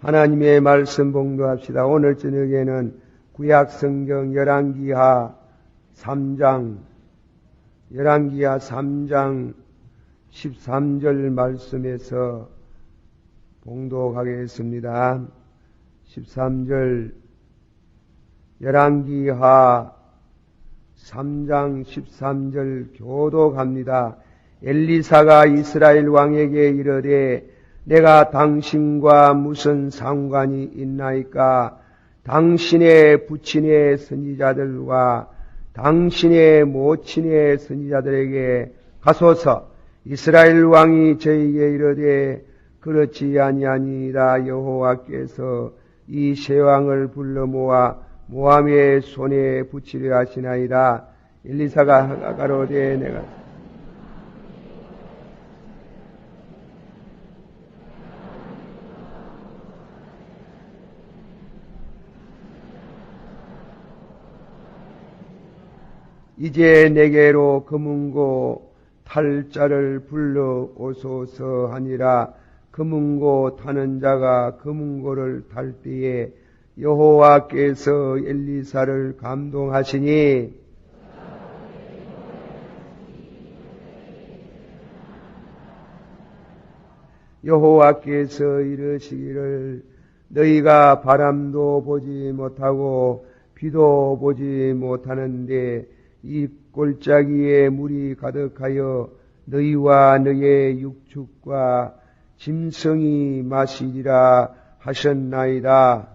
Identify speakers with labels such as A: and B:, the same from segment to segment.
A: 하나님의 말씀 봉독합시다. 오늘 저녁에는 구약성경 열왕기하 3장 13절 말씀에서 봉독하겠습니다. 13절 열왕기하 3장 13절 교독합니다. 엘리사가 이스라엘 왕에게 이르되 내가 당신과 무슨 상관이 있나이까? 당신의 부친의 선지자들과 당신의 모친의 선지자들에게 가소서. 이스라엘 왕이 저에게 이르되 그렇지 아니하니이다. 여호와께서 이 세 왕을 불러 모아 모함의 손에 붙이려 하시나이다. 엘리사가 가로되 내가 이제 내게로 금은고 탈 자를 불러 오소서 하니라. 금은고 타는 자가 금은고를 탈 때에 여호와께서 엘리사를 감동하시니 여호와께서 이르시기를 너희가 바람도 보지 못하고 비도 보지 못하는데 이 골짜기에 물이 가득하여 너희와 너희의 육축과 짐승이 마시리라 하셨나이다.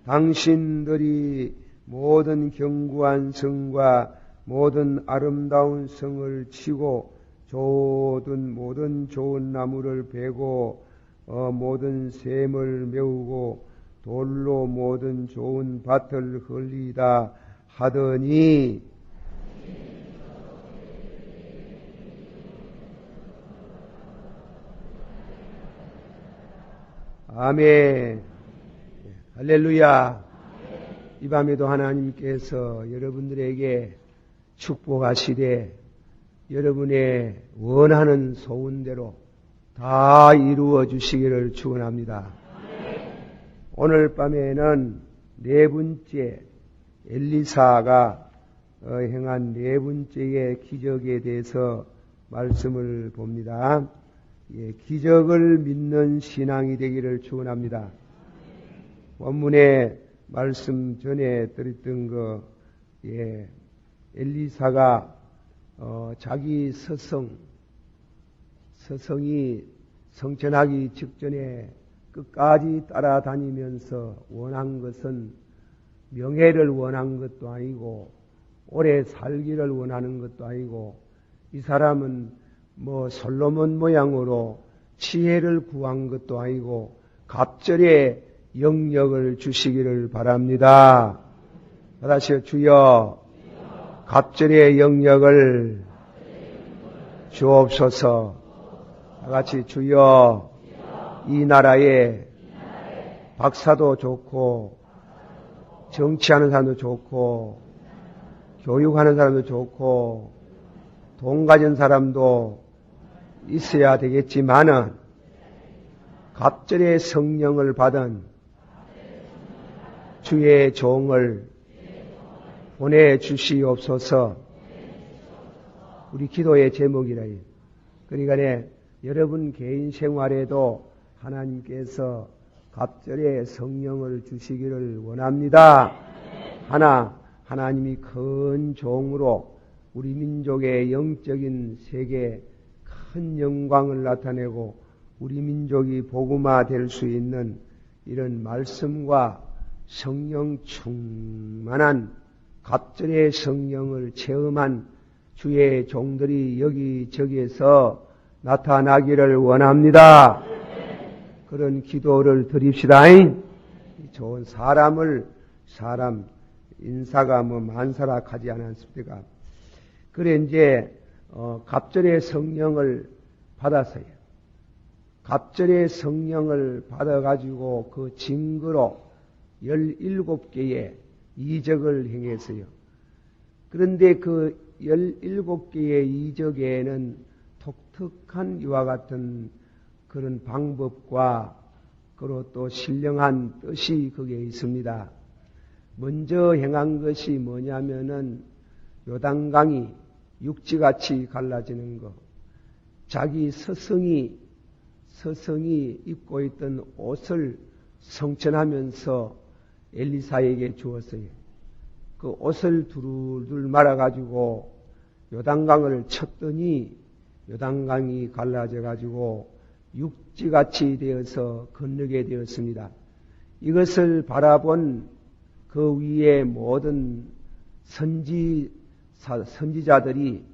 A: 당신들이 모든 견고한 성과 모든 아름다운 성을 치고 모든 좋은 나무를 베고 모든 샘을 메우고 돌로 모든 좋은 밭을 헐리다 하더니 아멘. 할렐루야. 이 밤에도 하나님께서 여러분들에게 축복하시되 여러분의 원하는 소원대로 다 이루어 주시기를 축원합니다. 오늘 밤에는 네 번째 엘리사가 행한 네 번째의 기적에 대해서 말씀을 봅니다. 기적을 믿는 신앙이 되기를 축원합니다. 본문의 말씀 전에 드렸던 엘리사가 자기 서성이 성천하기 직전에 끝까지 따라다니면서 원한 것은 명예를 원한 것도 아니고 오래 살기를 원하는 것도 아니고 이 사람은 솔로몬 모양으로 지혜를 구한 것도 아니고 갑절의 영역을 주시기를 바랍니다. 다시 주여 갑절의 영역을 주옵소서. 다같이 주여 이 나라에 박사도 좋고 정치하는 사람도 좋고 교육하는 사람도 좋고 돈 가진 사람도 있어야 되겠지만은 갑절의 성령을 받은 주의 종을 보내주시옵소서. 우리 기도의 제목이라. 그러니까 여러분 개인 생활에도 하나님께서 갑절의 성령을 주시기를 원합니다. 하나님이 큰 종으로 우리 민족의 영적인 세계에 큰 영광을 나타내고 우리 민족이 복음화 될 수 있는 이런 말씀과 성령 충만한 갑절의 성령을 체험한 주의 종들이 여기저기에서 나타나기를 원합니다. 그런 기도를 드립시다. 좋은 사람 인사가 만사락하지 않았습니까? 그래 이제 갑절의 성령을 받았어요. 갑절의 성령을 받아가지고 그 증거로 17개의 이적을 행했어요. 그런데 그 17개의 이적에는 독특한 이와 같은 그런 방법과 그리고 또 신령한 뜻이 거기에 있습니다. 먼저 행한 것이 뭐냐면은 요단강이 육지같이 갈라지는 것, 자기 스승이 입고 있던 옷을 성천하면서 엘리사에게 주었어요. 그 옷을 두루둘 말아가지고 요단강을 쳤더니 요단강이 갈라져가지고 육지같이 되어서 건너게 되었습니다. 이것을 바라본 그 위에 모든 선지자들이,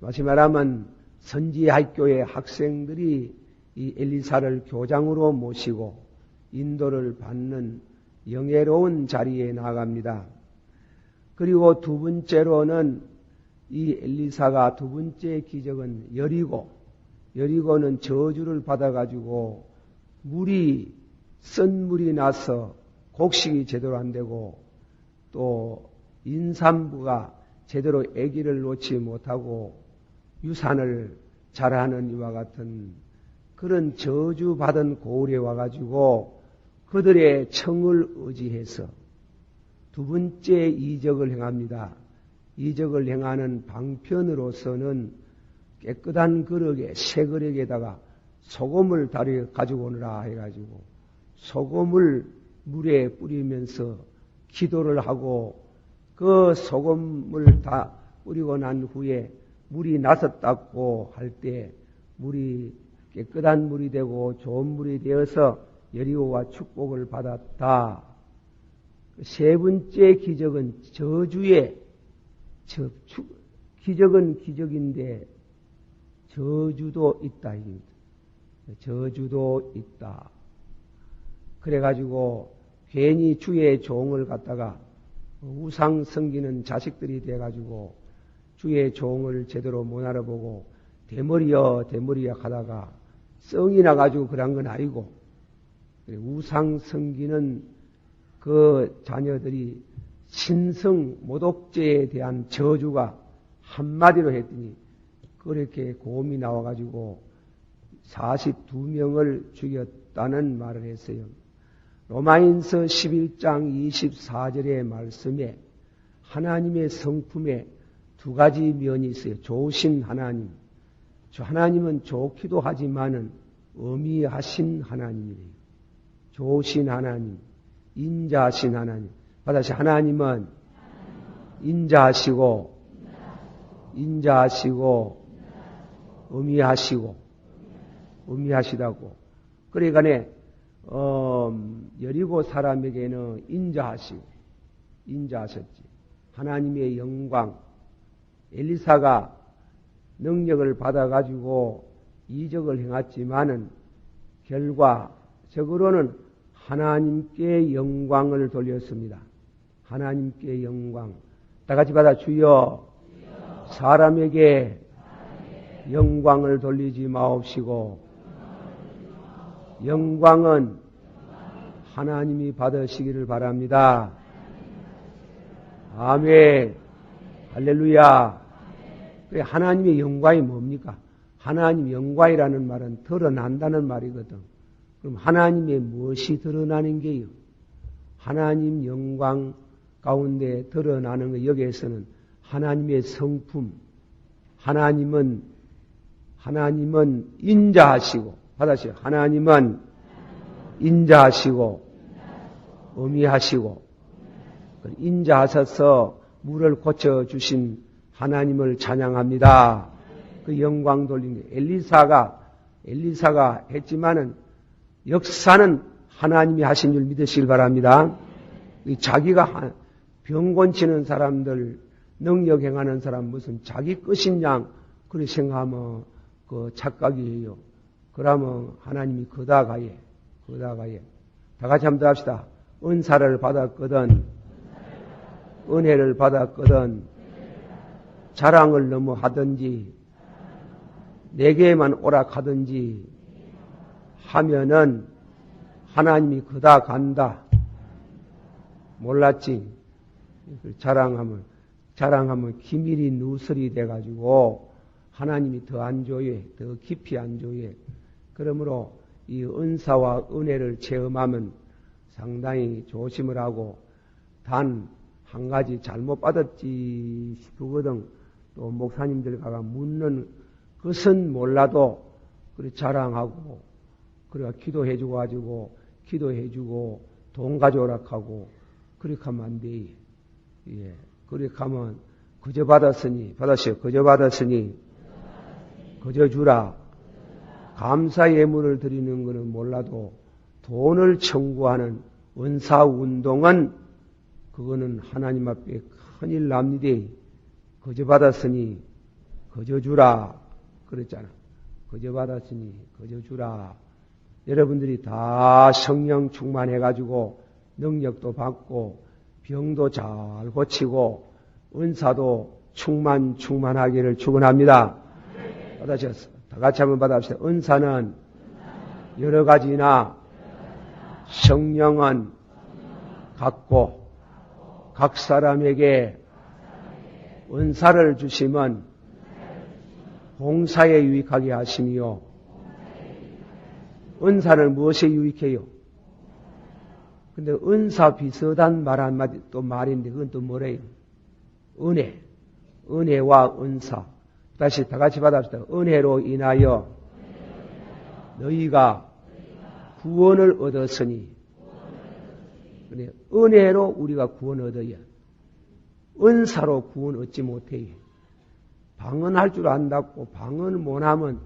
A: 다시 말하면 선지학교의 학생들이 이 엘리사를 교장으로 모시고 인도를 받는 영예로운 자리에 나아갑니다. 그리고 두 번째로는 이 엘리사가 두 번째 기적은 여리고는 저주를 받아가지고 쓴 물이 나서 곡식이 제대로 안 되고 또 인산부가 제대로 아기를 놓지 못하고 유산을 자라는 이와 같은 그런 저주받은 고을에 와가지고 그들의 청을 의지해서 두 번째 이적을 행합니다. 이적을 행하는 방편으로서는 깨끗한 그릇에 새 그릇에다가 소금을 다려 가지고 오느라 해가지고 소금을 물에 뿌리면서 기도를 하고 그 소금을 다 뿌리고 난 후에 물이 나섰다고 할 때 물이 깨끗한 물이 되고 좋은 물이 되어서 여리고와 축복을 받았다. 세 번째 기적은 기적은 기적인데 저주도 있다. 저주도 있다. 그래가지고 괜히 주의 종을 갖다가 우상 섬기는 자식들이 돼가지고 주의 종을 제대로 못 알아보고 대머리여 하다가 썽이 나가지고 그런 건 아니고 우상 섬기는 그 자녀들이 신성 모독죄에 대한 저주가 한마디로 했더니 그렇게 고음이 나와가지고 42명을 죽였다는 말을 했어요. 로마인서 11장 24절의 말씀에 하나님의 성품에 두 가지 면이 있어요. 좋으신 하나님. 하나님은 좋기도 하지만은 엄히하신 하나님이래요. 좋으신 하나님, 인자하신 하나님. 다시 하나님은 인자하시고 엄히하시다고. 그러니까 여리고 사람에게는 인자하셨지. 하나님의 영광, 엘리사가 능력을 받아가지고 이적을 행했지만은 결과적으로는 하나님께 영광을 돌렸습니다. 하나님께 영광. 다 같이 받아 주여. 사람에게 영광을 돌리지 마옵시고 영광은 하나님이 받으시기를 바랍니다. 아멘. 할렐루야. 하나님의 영광이 뭡니까? 하나님 영광이라는 말은 드러난다는 말이거든. 그럼 하나님의 무엇이 드러나는 게요? 하나님 영광 가운데 드러나는 것, 여기에서는 하나님의 성품, 하나님은 인자하시고, 받아시오. 하나님은 인자하시고, 엄히하시고, 인자하셔서 물을 고쳐주신 하나님을 찬양합니다. 그 영광 돌린 게 엘리사가 했지만은 역사는 하나님이 하신 줄 믿으시길 바랍니다. 자기가 병 고치는 사람들, 능력 행하는 사람 무슨 자기 것인 양 그렇게 생각하면 그 착각이에요. 그러면 하나님이 거다가에 다 같이 한번 더 합시다. 은사를 받았거든, 은혜를 받았거든, 자랑을 너무 하든지 내게만 오락하든지 하면은 하나님이 그다 간다. 몰랐지? 자랑하면 자랑하면 기밀이 누설이 돼가지고 하나님이 더 안 줘요. 더 깊이 안 줘요. 그러므로 이 은사와 은혜를 체험하면 상당히 조심을 하고 단 한 가지 잘못 받았지 싶거든. 또 목사님들과 묻는 것은 몰라도 그래 자랑하고 그래가 기도해주고 가지고 기도해주고 돈 가져오라 하고 그렇게 하면 안 돼. 예, 그렇게 하면 그저 받았으니 받았어요. 그저 받았으니 그저 주라. 감사 예물을 드리는 것은 몰라도 돈을 청구하는 은사 운동은 그거는 하나님 앞에 큰일 납니다. 그저 받았으니 그저 주라 그랬잖아. 그저 받았으니 그저 주라. 여러분들이 다 성령 충만해가지고 능력도 받고 병도 잘 고치고 은사도 충만하기를 축원합니다. 받으셨어. 다 같이 한번 받아봅시다. 은사는 여러 가지나 성령은 같고 각 사람에게 은사를 주시면 봉사에 유익하게 하시며 은사를 무엇에 유익해요? 근데 은사 비슷한 말 한마디 또 말인데 그건 또 뭐래요? 은혜. 은혜와 은사. 다시 다 같이 받아봅시다. 은혜로 인하여 너희가 구원을 얻었으니 은혜로 우리가 구원 얻어야 은사로 구원 얻지 못해요. 방언할 줄 안다고 방언 못하면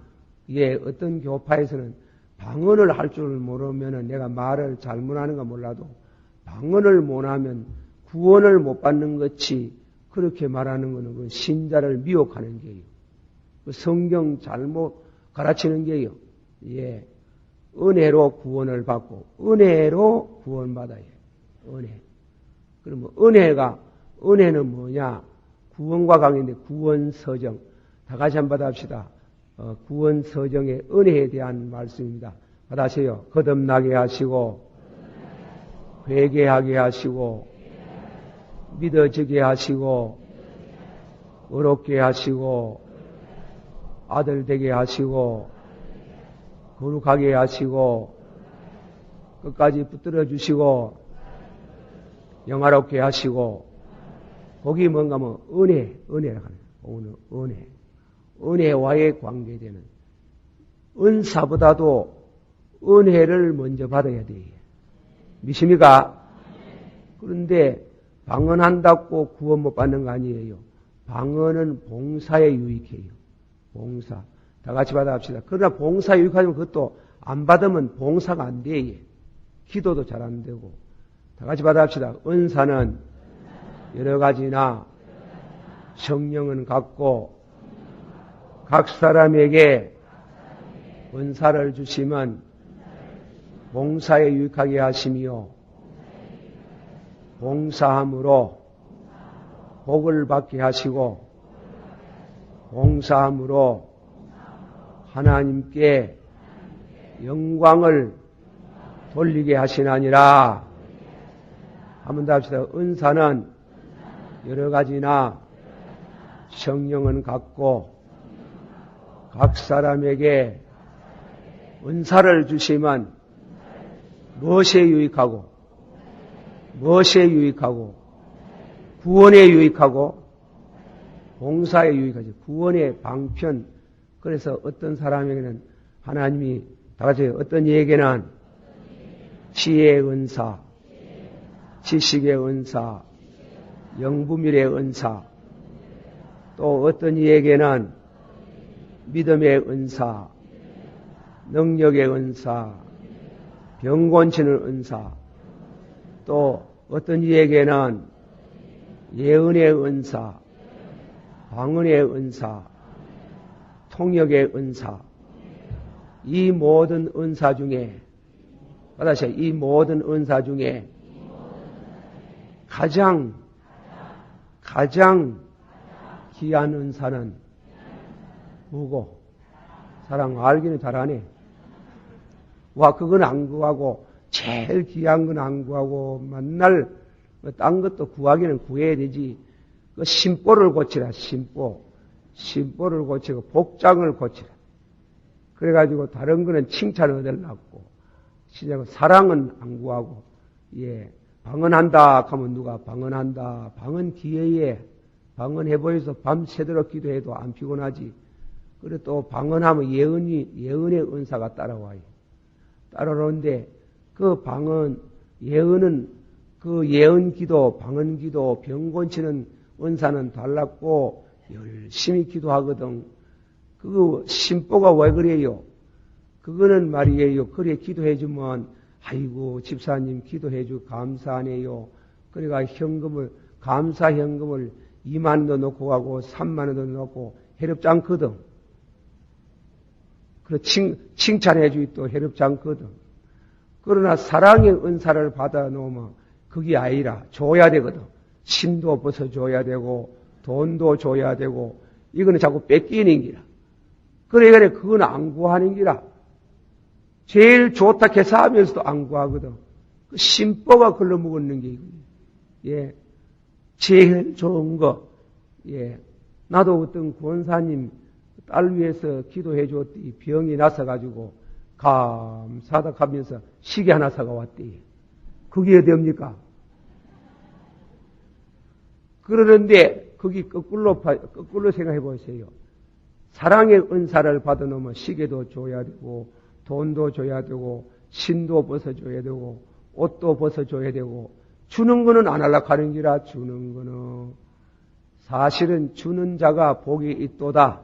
A: 어떤 교파에서는 방언을 할 줄 모르면 내가 말을 잘못하는가 몰라도 방언을 못하면 구원을 못 받는 것이 그렇게 말하는 것은 그 신자를 미혹하는 게요. 그 성경 잘못 가르치는 게요. 예. 은혜로 구원을 받고 은혜로 구원받아야 해요. 은혜. 그러면 은혜는 뭐냐? 구원과 관계인데 구원서정. 다 같이 한번 받아봅시다. 구원서정의 은혜에 대한 말씀입니다. 받아세요. 거듭나게 하시고 회개하게 하시고 믿어지게 하시고 의롭게 하시고 아들 되게 하시고 거룩하게 하시고 끝까지 붙들어 주시고 영화롭게 하시고 거기 뭔가 하면 은혜라 하는 오늘 은혜와의 관계되는 은사보다도 은혜를 먼저 받아야 돼. 믿습니까? 그런데 방언한다고 구원 못 받는 거 아니에요. 방언은 봉사에 유익해요. 봉사. 다 같이 받아봅시다. 그러나 봉사에 유익하면 그것도 안 받으면 봉사가 안 돼. 기도도 잘 안 되고. 다 같이 받아봅시다. 은사는 여러 가지나 성령은 같고 각 사람에게 은사를 주시면 봉사에 유익하게 하시며 봉사함으로 복을 받게 하시고 봉사함으로 하나님께 영광을 돌리게 하시나니라. 한번 더 합시다. 은사는 여러 가지나 성령은 같고 각 사람에게 은사를 주시면 무엇에 유익하고 구원에 유익하고 봉사에 유익하죠. 구원의 방편. 그래서 어떤 사람에게는 하나님이 다 같이 어떤 이에게는 지혜의 은사, 지식의 은사, 영부밀의 은사, 또 어떤 이에게는 믿음의 은사, 능력의 은사, 병 고치는 은사, 또 어떤 이에게는 예언의 은사, 방언의 은사, 통역의 은사, 이 모든 은사 중에 받아서 이 모든 은사 중에 가장 귀한 은사는 뭐고? 사랑 알기는 잘하네. 와, 그건 안 구하고 제일 귀한 건 안 구하고 맨날 딴 것도 구하기는 구해야 되지. 그 심보를 고치라, 심보. 심보를 고치고 복장을 고치라. 그래가지고 다른 거는 칭찬을 얻으려고. 시작은 사랑은 안 구하고, 예. 방언한다 하면 누가 방언한다. 방언 기회에 방언해 보여서 밤새도록 기도해도 안 피곤하지. 그래 또 방언하면 예언의 은사가 따라와요. 따라오는데 그 방언, 예언은 그 예언 기도, 방언 기도, 병 고치는 은사는 달랐고 열심히 기도하거든. 그 심보가 왜 그래요? 그거는 말이에요. 그래 기도해주면 아이고 집사님 기도해주 감사하네요. 그러니까 현금을 감사 현금을 2만 원도 넣고 가고 3만 원도 넣고 해롭지 않거든. 그 칭찬해주기 또 해롭지 않거든. 그러나 사랑의 은사를 받아 놓으면 그게 아니라 줘야 되거든. 신도 벗어줘야 되고 돈도 줘야 되고 이거는 자꾸 뺏기는 기라. 그래 그건 안 구하는 기라. 제일 좋다 해서 하면서도 안 구하거든. 그 심보가 걸러먹는 게 이거예요. 예. 제일 좋은 거. 예. 나도 어떤 권사님 딸 위해서 기도해 줬더니 병이 나서가지고 감사하다 하면서 시계 하나 사가 왔대. 그게 어디입니까? 그러는데 거기 거꾸로 생각해 보세요. 사랑의 은사를 받아놓으면 시계도 줘야 되고 돈도 줘야 되고 신도 벗어줘야 되고 옷도 벗어줘야 되고 주는 거는 안 하려고 하는 기라. 주는 거는 사실은 주는 자가 복이 있도다.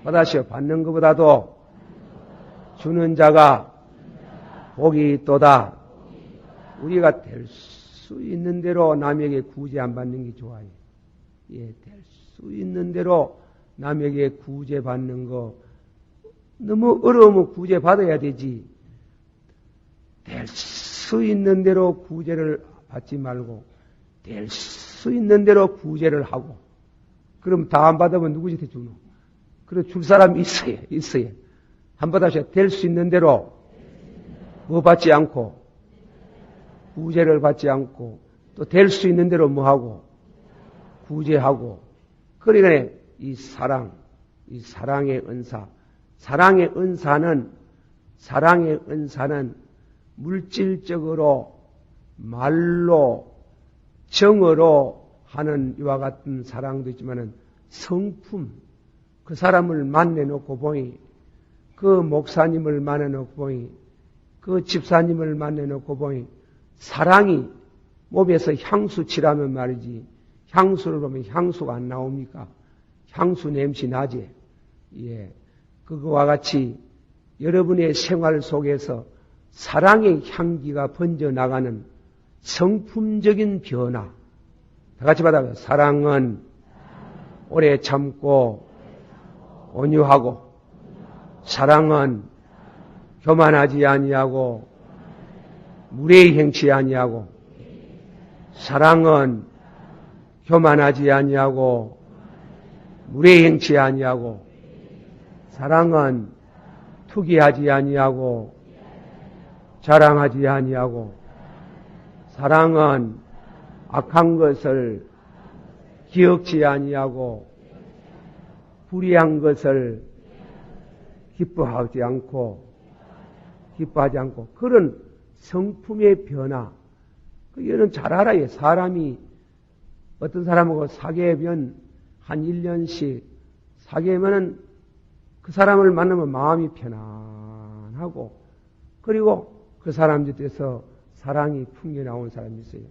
A: 받아시오. 받는 것보다도 주는 자가 복이 있도다. 우리가 될 수 있는 대로 남에게 구제 안 받는 게 좋아요. 예, 될 수 있는 대로 남에게 구제 받는 거 너무 어려우면 구제 받아야 되지. 될 수 있는 대로 구제를 받지 말고 될 수 있는 대로 구제를 하고 그럼 다 안 받으면 누구한테 주노? 그래 줄 사람이 있어야. 한 번 다시 될 수 있는 대로 뭐 받지 않고 구제를 받지 않고 또 될 수 있는 대로 뭐 하고 구제하고 그러니까 이 사랑의 은사. 사랑의 은사는 물질적으로 말로 정어로 하는 이와 같은 사랑도 있지만은 성품, 그 사람을 만나놓고 보니, 그 목사님을 만나놓고 보니, 그 집사님을 만나놓고 보니 사랑이 몸에서 향수 칠하면 말이지 향수를 보면 향수가 안 나옵니까? 향수 냄새 나지? 예. 그거와 같이 여러분의 생활 속에서 사랑의 향기가 번져나가는 성품적인 변화. 다 같이 받아봐요. 사랑은 오래 참고 온유하고 사랑은 교만하지 아니하고 무례히 행치 아니하고 사랑은 교만하지 아니하고 무례히 행치 아니하고 사랑은 투기하지 아니하고 자랑하지 아니하고 사랑은 악한 것을 기억지 아니하고 불의한 것을 기뻐하지 않고 그런 성품의 변화. 이거는 잘 알아요. 사람이 어떤 사람하고 사귀면 한 1년씩 사귀면은 그 사람을 만나면 마음이 편안하고 그리고 그 사람 곁에서 사랑이 풍겨나온 사람이 있어요.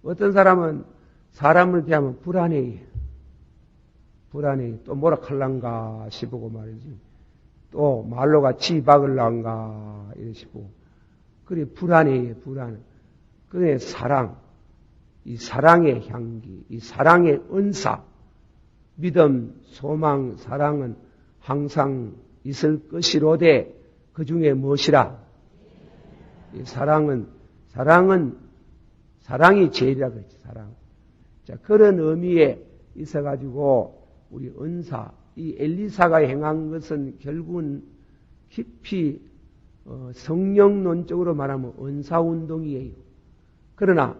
A: 어떤 사람은 사람을 대하면 불안해요. 또 뭐라 할란가 싶고 말이지. 또 말로가 지박을란가 이러시고. 그래 불안해요. 그래 이 사랑의 향기, 이 사랑의 은사, 믿음, 소망, 사랑은 항상 있을 것이로되 그 중에 무엇이라? 이 사랑이 제일이라 그랬지, 사랑. 자, 그런 의미에 있어가지고 우리 은사, 이 엘리사가 행한 것은 결국은 깊이 성령론적으로 말하면 은사운동이에요. 그러나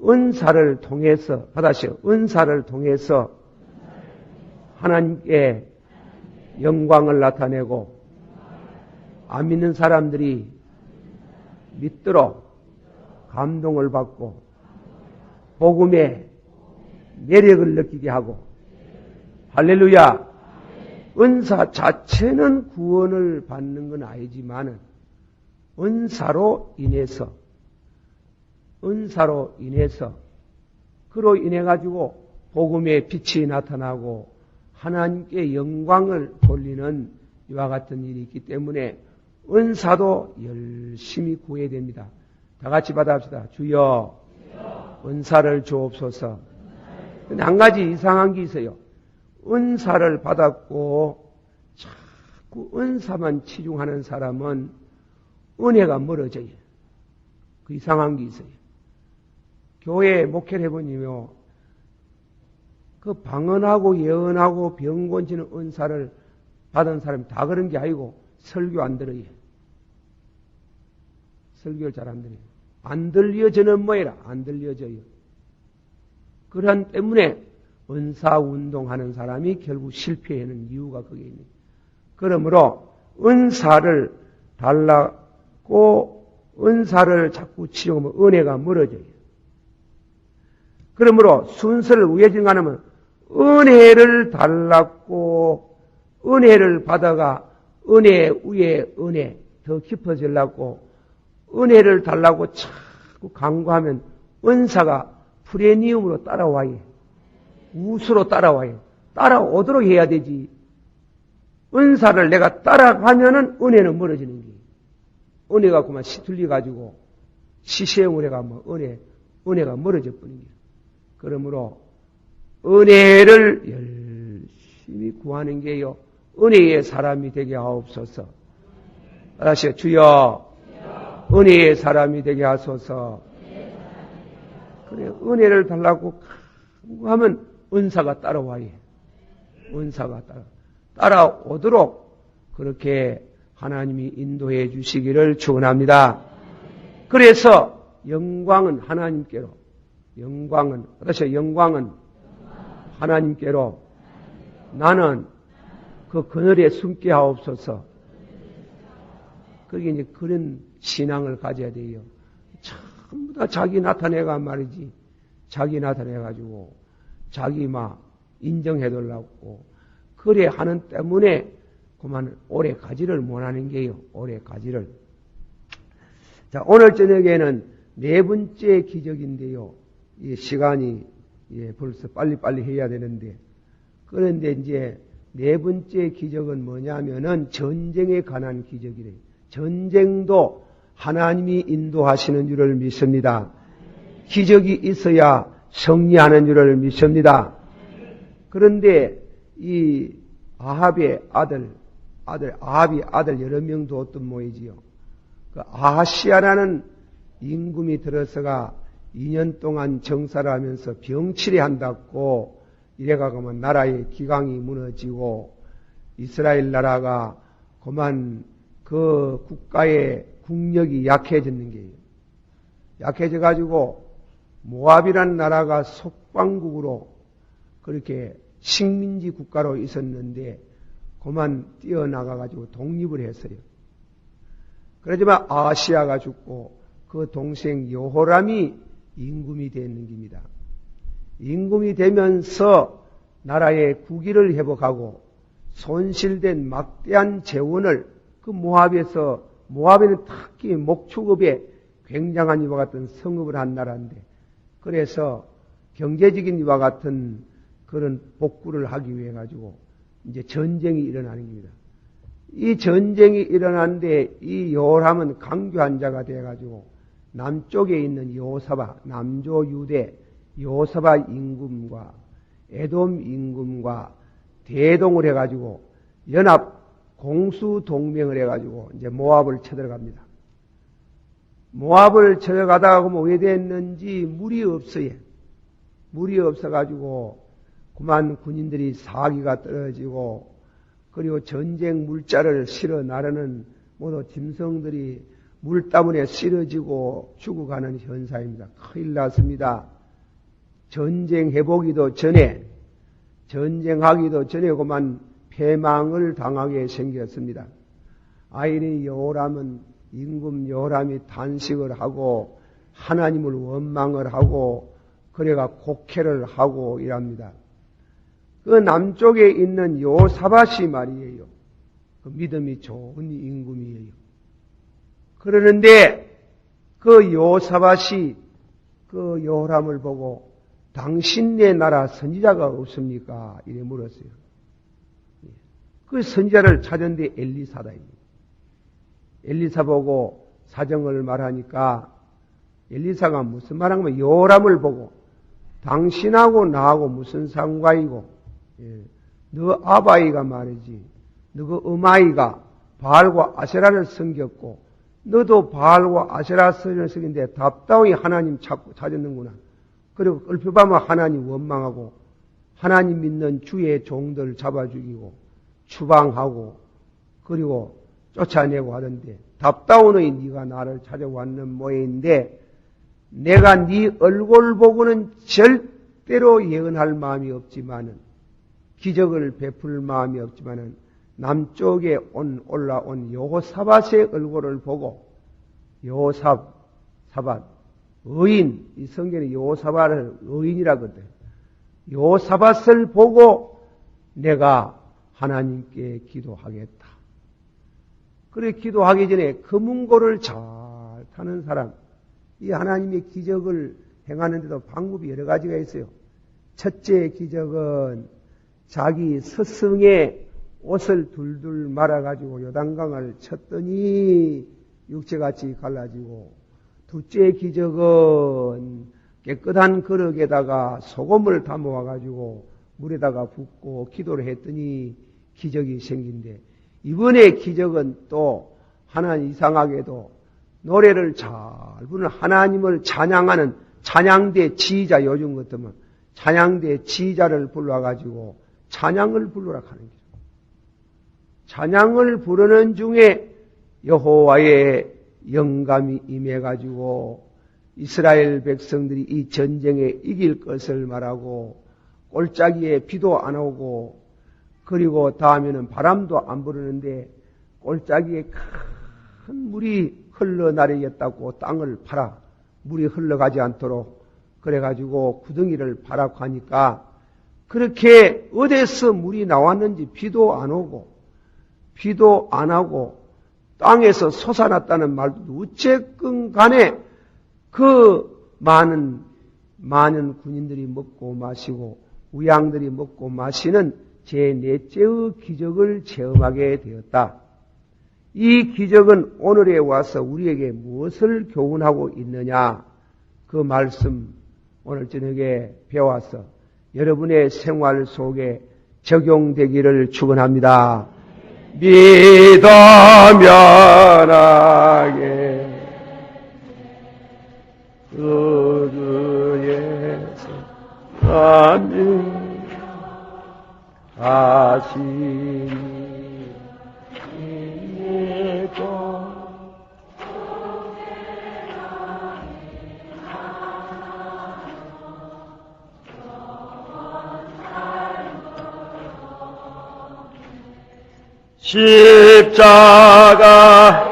A: 은사를 통해서, 받아시오. 은사를 통해서 하나님께 영광을 나타내고 안 믿는 사람들이 믿도록 감동을 받고 복음의 매력을 느끼게 하고 할렐루야. 은사 자체는 구원을 받는 건 아니지만은 은사로 인해서 그로 인해 가지고 복음의 빛이 나타나고 하나님께 영광을 돌리는 이와 같은 일이 있기 때문에 은사도 열심히 구해야 됩니다. 다 같이 받아합시다. 주여, 은사를 주옵소서. 근데 한 가지 이상한 게 있어요. 은사를 받았고 자꾸 은사만 치중하는 사람은 은혜가 멀어져요. 그 이상한 게 있어요. 교회 목회를 해보니요, 그 방언하고 예언하고 병 고치는 은사를 받은 사람이 다 그런 게 아니고 설교 안 들어요. 설교를 잘 안 들어요. 안 들려져는 뭐예요? 안 들려져요. 그런 때문에 은사 운동하는 사람이 결국 실패하는 이유가 거기에 있는. 그러므로 은사를 달라고 은사를 자꾸 치용하면 은혜가 멀어져요. 그러므로 순서를 우회전하면 은혜를 달라고 은혜를 받아가 은혜 위에 은혜 더 깊어지려고 은혜를 달라고 자꾸 강구하면 은사가 프레니움으로 따라와요. 우수로 따라와요. 따라오도록 해야 되지. 은사를 내가 따라가면은 은혜는 멀어지는 게. 은혜가 그만 시틀려가지고 시시행을 해가면 은혜가 멀어져 버린 게. 그러므로 은혜를 열심히 구하는 게요. 은혜의 사람이 되게 하옵소서. 다시 주여, 은혜의 사람이 되게 하소서. 그래, 은혜를 달라고 하면 은사가 따라와요. 은사가 따라오도록 그렇게 하나님이 인도해 주시기를 축원합니다. 그래서 영광은 하나님께로, 영광은 하나님께로, 나는 그 그늘에 숨게 하옵소서. 그게 이제 그런 신앙을 가져야 돼요. 전부 다 자기 나타내가 말이지. 자기 나타내가지고 자기 막 인정해달라고 그래 하는 때문에 그만 오래 가지를 못하는 게요. 오래 가지를. 자, 오늘 저녁에는 네 번째 기적인데요. 이 시간이 벌써 빨리빨리 해야 되는데, 그런데 이제 네 번째 기적은 뭐냐면은 전쟁에 관한 기적이래요. 전쟁도 하나님이 인도하시는 줄을 믿습니다. 기적이 있어야 승리하는 줄을 믿습니다. 그런데 이 아합의 아합이 아들 여러 명 두었던 모이지요. 그 아하시아라는 임금이 들어서가 2년 동안 정사를 하면서 병치레 한다고 이래가면 나라의 기강이 무너지고 이스라엘 나라가 그만 그 국가의 국력이 약해졌는 게요. 약해져가지고 모압이라는 나라가 속방국으로 그렇게 식민지 국가로 있었는데 그만 뛰어나가가지고 독립을 했어요. 그러지만 아하시아가 죽고 그 동생 여호람이 임금이 되는 겁니다. 임금이 되면서 나라의 국위를 회복하고 손실된 막대한 재원을 그 모압에는 특히 목축업에 굉장한 이와 같은 성업을 한 나라인데, 그래서 경제적인 이와 같은 그런 복구를 하기 위해 가지고 이제 전쟁이 일어나는 겁니다. 이 전쟁이 일어났는데 이 여호람은 강교한 자가 되어 가지고 남쪽에 있는 여호사밧, 남조 유대 여호사밧 임금과 에돔 임금과 대동을 해 가지고 연합 공수 동맹을 해 가지고 이제 모압을 쳐들어갑니다. 모압을 쳐들어가다가 그러면 왜 됐는지 물이 없어요. 물이 없어가지고 그만 군인들이 사기가 떨어지고 그리고 전쟁 물자를 실어 나르는 모두 짐승들이 물 때문에 쓰러지고 죽어가는 현상입니다. 큰일 났습니다. 전쟁해보기도 전에, 전쟁하기도 전에 그만 패망을 당하게 생겼습니다. 아이리 요람은 임금 요람이 단식을 하고 하나님을 원망을 하고 그래가 곡해를 하고 이랍니다. 그 남쪽에 있는 요사밧이 말이에요. 그 믿음이 좋은 임금이에요. 그러는데 그 요사밧이 그 요람을 보고 당신네 나라 선지자가 없습니까? 이래 물었어요. 그 선지자를 찾은데 엘리사다입니다. 엘리사 보고 사정을 말하니까 엘리사가 무슨 말하면 요람을 보고 당신하고 나하고 무슨 상관이고 너 아바이가 말이지 너 그 어마이가 바알과 아세라를 섬겼고 너도 바알과 아세라 선을 섬긴데 답답히 하나님 찾았는구나. 그리고 얼핏보면 하나님 원망하고 하나님 믿는 주의 종들 잡아 죽이고 추방하고 그리고 쫓아내고 하던데 답다운의 네가 나를 찾아왔는 모양인데 내가 네 얼굴 보고는 절대로 예언할 마음이 없지만은 기적을 베풀 마음이 없지만은 남쪽에 올라온 요사밧의 얼굴을 보고 요사밧 의인 이 성경에 요사밧을 의인이라 그러대요. 요사밧을 보고 내가 하나님께 기도하겠다. 그래 기도하기 전에 금은고를 잘 타는 사람 이 하나님의 기적을 행하는데도 방법이 여러 가지가 있어요. 첫째 기적은 자기 스승의 옷을 둘둘 말아가지고 요단강을 쳤더니 육체같이 갈라지고 둘째 기적은 깨끗한 그릇에다가 소금을 담아와가지고 물에다가 붓고 기도를 했더니 기적이 생긴대. 이번에 기적은 또 하나 이상하게도 노래를 잘 부르는 하나님을 찬양하는 찬양대 지휘자 요즘 같으면 찬양대 지휘자를 불러가지고 찬양을 부르라 하는 거죠. 찬양을 부르는 중에 여호와의 영감이 임해가지고 이스라엘 백성들이 이 전쟁에 이길 것을 말하고 골짜기에 비도 안 오고 그리고 다음에는 바람도 안 부르는데 골짜기에 큰 물이 흘러내리겠다고 땅을 팔아 물이 흘러가지 않도록 그래가지고 구덩이를 파라고 하니까 그렇게 어디서 물이 나왔는지 비도 안 오고 비도 안 하고 땅에서 솟아났다는 말도 어쨌건 간에 그 많은 군인들이 먹고 마시고 우양들이 먹고 마시는 제4째의 기적을 체험하게 되었다. 이 기적은 오늘에 와서 우리에게 무엇을 교훈하고 있느냐 그 말씀 오늘 저녁에 배워서 여러분의 생활 속에 적용되기를 축원합니다. 믿어 면하게 그주에서 아멘 하시니 십자가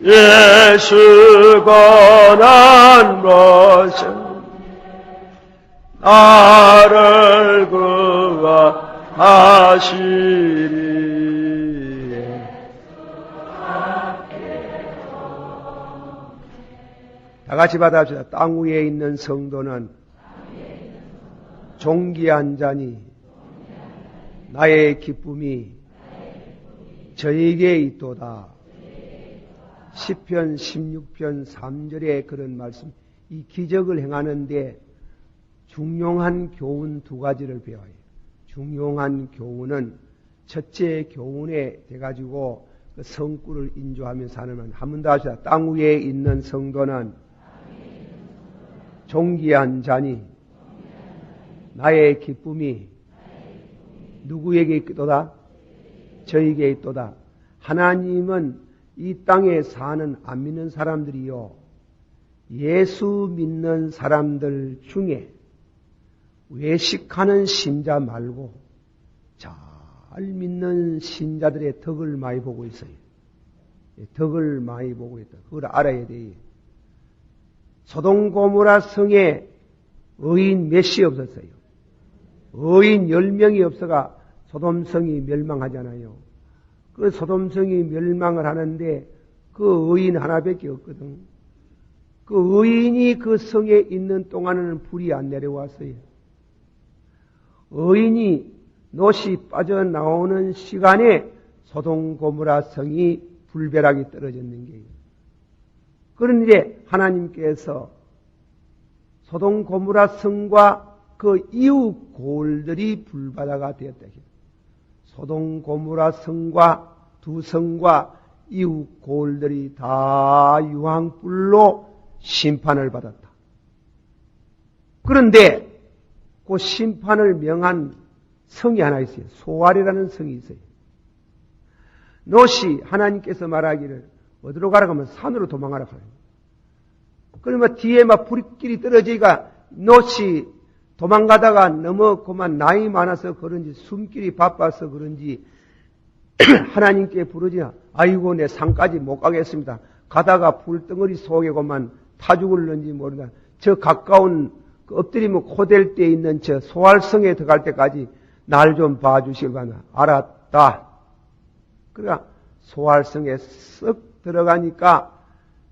A: 예수 권한 것은 나를 구하시리. 다 같이 받아봅시다. 땅 위에 있는 성도는 존귀한 자니 나의 기쁨이 저에게 있도다. 시편 16편 3절에 그런 말씀. 이 기적을 행하는데 중요한 교훈 두 가지를 배워요. 중요한 교훈은 첫째 교훈에 돼가지고 그 성구를 인조하면서 하는 한 번 더 하시다. 땅 위에 있는 성도는 존귀한 자니 나의 기쁨이 누구에게 있도다? 저에게 있도다. 하나님은 이 땅에 사는 안 믿는 사람들이요, 예수 믿는 사람들 중에 외식하는 신자 말고 잘 믿는 신자들의 덕을 많이 보고 있어요. 덕을 많이 보고 있다. 그걸 알아야 돼요. 소돔 고모라 성에 의인 몇이 없었어요. 의인 10명이 없어가 소돔성이 멸망하잖아요. 그 소돔성이 멸망을 하는데 그 의인 하나밖에 없거든. 그 의인이 그 성에 있는 동안에는 불이 안 내려왔어요. 의인이 놋이 빠져나오는 시간에 소돔 고모라 성이 불벼락이 떨어졌는 게요. 그런데 하나님께서 소돔 고모라 성과 그 이웃 고을들이 불바다가 되었다. 소돔 고모라 성과 두 성과 이웃 고을들이 다 유황불로 심판을 받았다. 그런데 그 심판을 명한 성이 하나 있어요. 소알이라는 성이 있어요. 놋이 하나님께서 말하기를 어디로 가라고 하면 산으로 도망가라 하요. 그러면 뒤에 막 불길이 떨어지니까 놋이 도망가다가 너무 그만 나이 많아서 그런지 숨길이 바빠서 그런지 하나님께 부르지나 아이고 내 산까지 못 가겠습니다. 가다가 불덩어리 속에 그만 타 죽을는지 모른다. 저 가까운 엎드리면 코댈 때 있는 저 소알성에 들어갈 때까지 날 좀 봐주실 거나 알았다. 그러니까 소알성에 쓱 들어가니까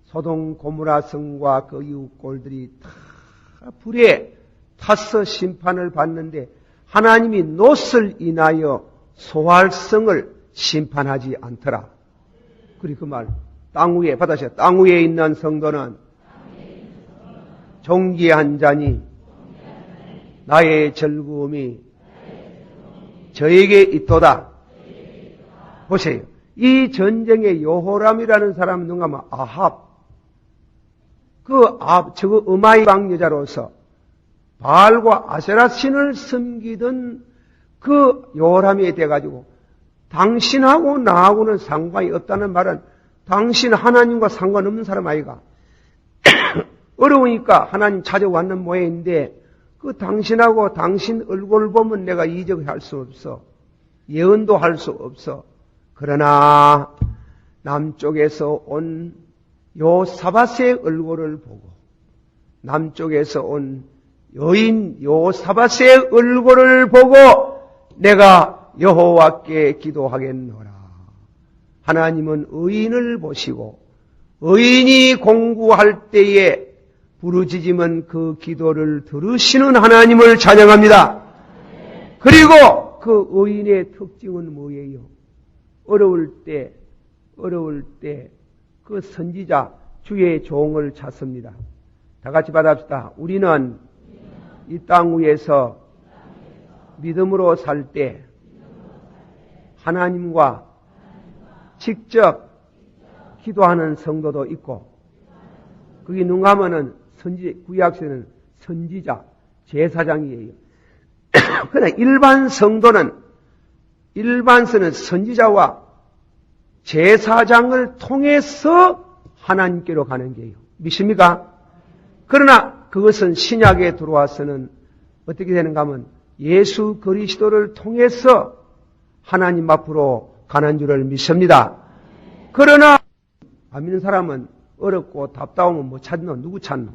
A: 소돔 고모라 성과 그 이웃 골들이 다 불에 타서 심판을 받는데 하나님이 놋을 인하여 소알성을 심판하지 않더라. 그리 그 말 땅 위에 받아서 땅 위에 있는 성도는 존귀한 자니 나의 즐거움이 저에게 있도다. 보세요. 이 전쟁의 여호람이라는 사람 누가 하면 아합. 저거 음아이방 여자로서 바알과 아세라 신을 섬기던 그 여호람이 돼가지고 당신하고 나하고는 상관이 없다는 말은 당신 하나님과 상관없는 사람 아이가. 어려우니까 하나님 찾아왔는 모양인데 그 당신하고 당신 얼굴을 보면 내가 이적할 수 없어. 예언도 할 수 없어. 그러나 남쪽에서 온 요사밧의 얼굴을 보고 남쪽에서 온 여인 요사밧의 얼굴을 보고 내가 여호와께 기도하겠노라. 하나님은 의인을 보시고 의인이 공부할 때에 부르짖으면 그 기도를 들으시는 하나님을 찬양합니다. 그리고 그 의인의 특징은 뭐예요? 어려울 때 그 선지자 주의 종을 찾습니다. 다 같이 받아봅시다. 우리는 이 땅 위에서 믿음으로 살 때 하나님과 직접 기도하는 성도도 있고, 그게 누가 하면은 구약시에는 선지자, 제사장이에요. 그러나 일반서는 선지자와 제사장을 통해서 하나님께로 가는 게요. 믿습니까? 그러나 그것은 신약에 들어와서는 어떻게 되는가 하면 예수 그리스도를 통해서 하나님 앞으로 가는 줄을 믿습니다. 그러나 안 믿는 사람은 어렵고 답답하면 뭐 찾노? 누구 찾노?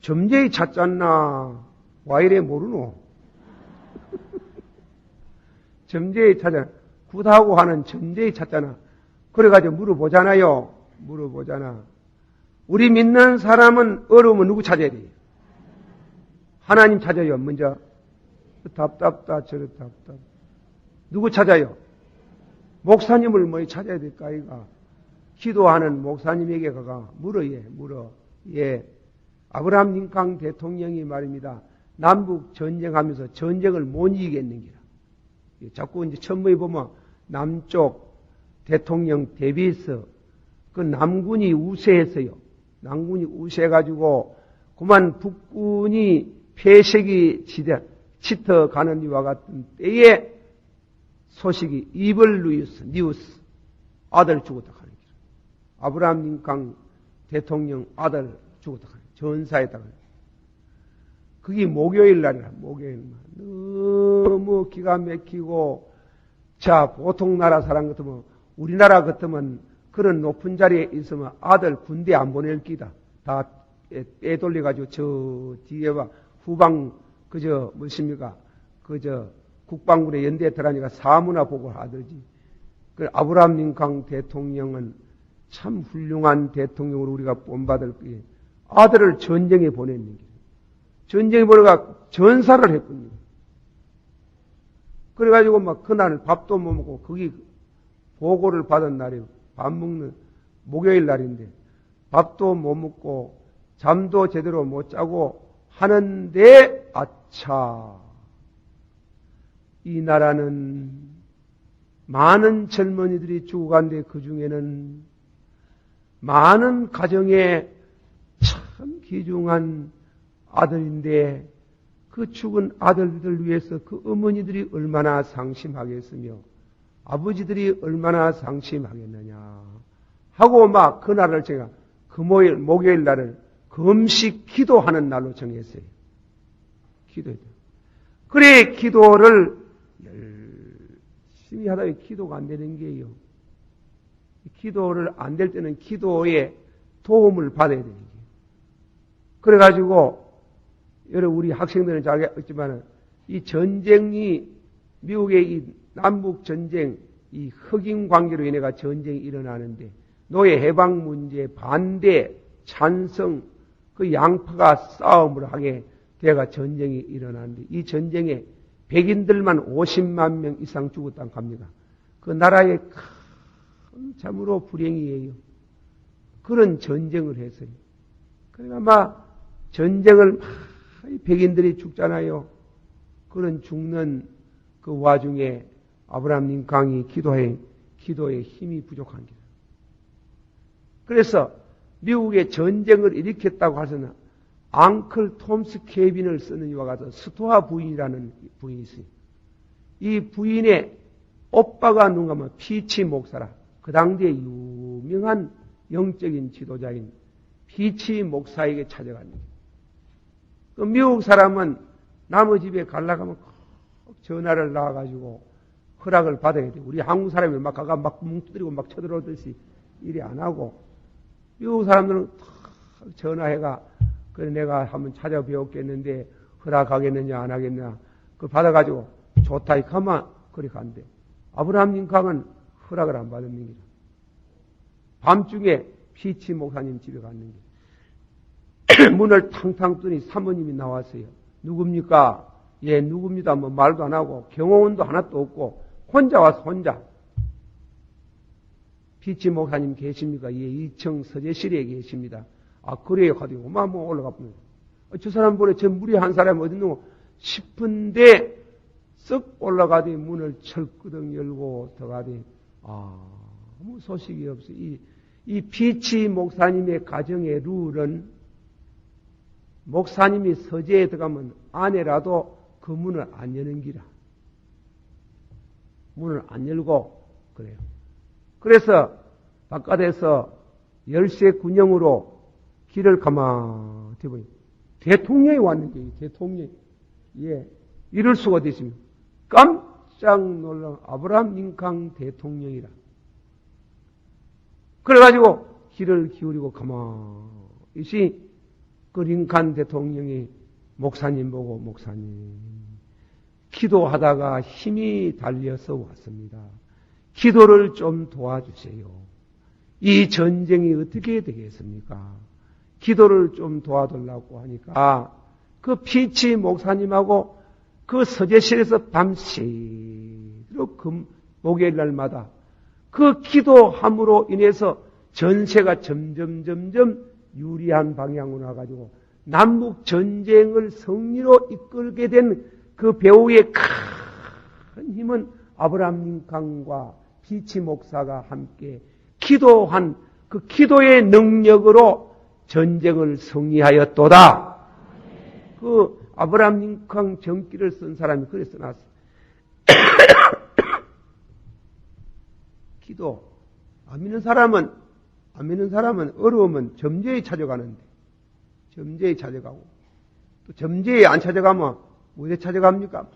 A: 점쟁이 찾잖나? 와 이래 모르노? 점쟁이 찾아. 굿하고 하는 점쟁이 찾잖아. 그래가지고 물어보잖아요. 우리 믿는 사람은 어려우면 누구 찾아야 돼? 하나님 찾아요. 먼저. 답답다 저렇다 답답. 누구 찾아요? 목사님을 뭐 찾아야 될까 이가. 기도하는 목사님에게 가가 물어. 예. 아브라함 링컨 대통령이 말입니다. 남북 전쟁하면서 전쟁을 못 이기겠는기라. 자꾸 이제 천문에 보면 남쪽 대통령 대비해서 그 남군이 우세했어요. 남군이 우세해가지고 그만 북군이 폐색이 짙어가는 이와 같은 때에 소식이 이블 뉴스 아들 죽었다 하는 길. 아브라함 링컨 대통령 아들 죽었다 하는 전사에다가 그게 목요일 날이라 목요일 날 너무 기가 막히고 자 보통 나라 사람 같으면 우리나라 같으면 그런 높은 자리에 있으면 아들 군대 안 보낼 기다 다 빼돌려가지고 저 뒤에 봐 후방 그저 무엇입니까 그저 국방군의 연대에 들어가니까 사무나 보고 하더지. 그 아브라함 링컨 대통령은 참 훌륭한 대통령으로 우리가 본받을 거예요. 아들을 전쟁에 보냈는 거예요. 전쟁에 보내가 전사를 했군요. 그래가지고 막 그날 밥도 못 먹고 거기 보고를 받은 날이에요. 밥 먹는 목요일 날인데 밥도 못 먹고 잠도 제대로 못 자고 하는데 아차 이 나라는 많은 젊은이들이 죽어간데 그 중에는 많은 가정에 참 귀중한 아들인데 그 죽은 아들들 위해서 그 어머니들이 얼마나 상심하겠으며 아버지들이 얼마나 상심하겠느냐 하고 막 그날을 제가 목요일 날을 금식 기도하는 날로 정했어요. 기도했죠. 그래 기도를 열심히 하다 기도가 안 되는 게요. 기도를 안 될 때는 기도에 도움을 받아야 되는 거예요. 그래가지고 여러분 우리 학생들은 잘 알겠지만 이 전쟁이 미국의 이 남북 전쟁 이 흑인 관계로 인해가 전쟁이 일어나는데 노예 해방 문제 반대 찬성 그 양파가 싸움을 하게 돼가 전쟁이 일어나는데 이 전쟁에 백인들만 50만 명 이상 죽었다고 합니다. 그 나라의 큰 참으로 불행이에요. 그런 전쟁을 했어요. 그러니까 막 전쟁을 막 백인들이 죽잖아요. 그런 죽는 그 와중에 아브라함 링컨이 기도에 힘이 부족한 거예요. 그래서 미국의 전쟁을 일으켰다고 해서는 앙클 톰스 케빈을 쓰는 이와 같은 스토아 부인이라는 부인이 있어요. 이 부인의 오빠가 누군가 하면 피치 목사라. 그 당시에 유명한 영적인 지도자인 피치 목사에게 찾아간 거예요. 그 미국 사람은 남의 집에 가려고 하면 꼭 전화를 나와가지고 허락을 받아야 돼요. 우리 한국 사람이 막 가가 막 뭉뜨리고 막 쳐들어오듯이 일이 안 하고 미국 사람들은 탁 전화해가 그래 내가 한번 찾아뵈었겠는데 허락하겠느냐 안 하겠느냐 그걸 받아가지고 좋다 이 가만 그리 간대. 아브라함 링컨은 허락을 안 받은 겁니다. 밤중에 피치 목사님 집에 갔는데 문을 탕탕 뜨니 사모님이 나왔어요. 누굽니까? 예, 누굽니다. 뭐 말도 안 하고 경호원도 하나도 없고 혼자 와서 혼자. 피치 목사님 계십니까? 예, 2층 서재실에 계십니다. 아, 그래요. 가지고 뭐 올라가 보면 저 사람 보래 저 무리한 사람이 어디 있는 거 싶은데 쓱 올라가더니 문을 철끄덩 열고 들어가더니 아무 소식이 없어. 이 피치 목사님의 가정의 룰은 목사님이 서재에 들어가면 아내라도 그 문을 안 여는 기라. 문을 안 열고 그래요. 그래서 바깥에서 열쇠 군형으로 길을 가만히 보니 대통령이 왔는데 대통령이 예 이럴 수가 어디 있습니까? 깜짝 놀란 아브라함 링컨 대통령이라. 그래가지고 귀를 기울이고 가만히 그 링컨 대통령이 목사님 보고 목사님 기도하다가 힘이 달려서 왔습니다. 기도를 좀 도와주세요. 이 전쟁이 어떻게 되겠습니까? 기도를 좀 도와달라고 하니까 그 피치 목사님하고 그 서재실에서 밤새도록 목요일 날마다 그 기도함으로 인해서 전세가 점점 유리한 방향으로 와가지고 남북 전쟁을 승리로 이끌게 된 그 배후의 큰 힘은 아브라함 링컨과 피치 목사가 함께 기도한 그 기도의 능력으로 전쟁을 승리하였도다. 그 아브라함 링컨 정기를 쓴 사람이 그래 써놨어요. 기도. 안 믿는 사람은 어려우면 점쟁이 찾아가는데, 점쟁이 찾아가고, 또 점쟁이 안 찾아가면 어디 찾아갑니까?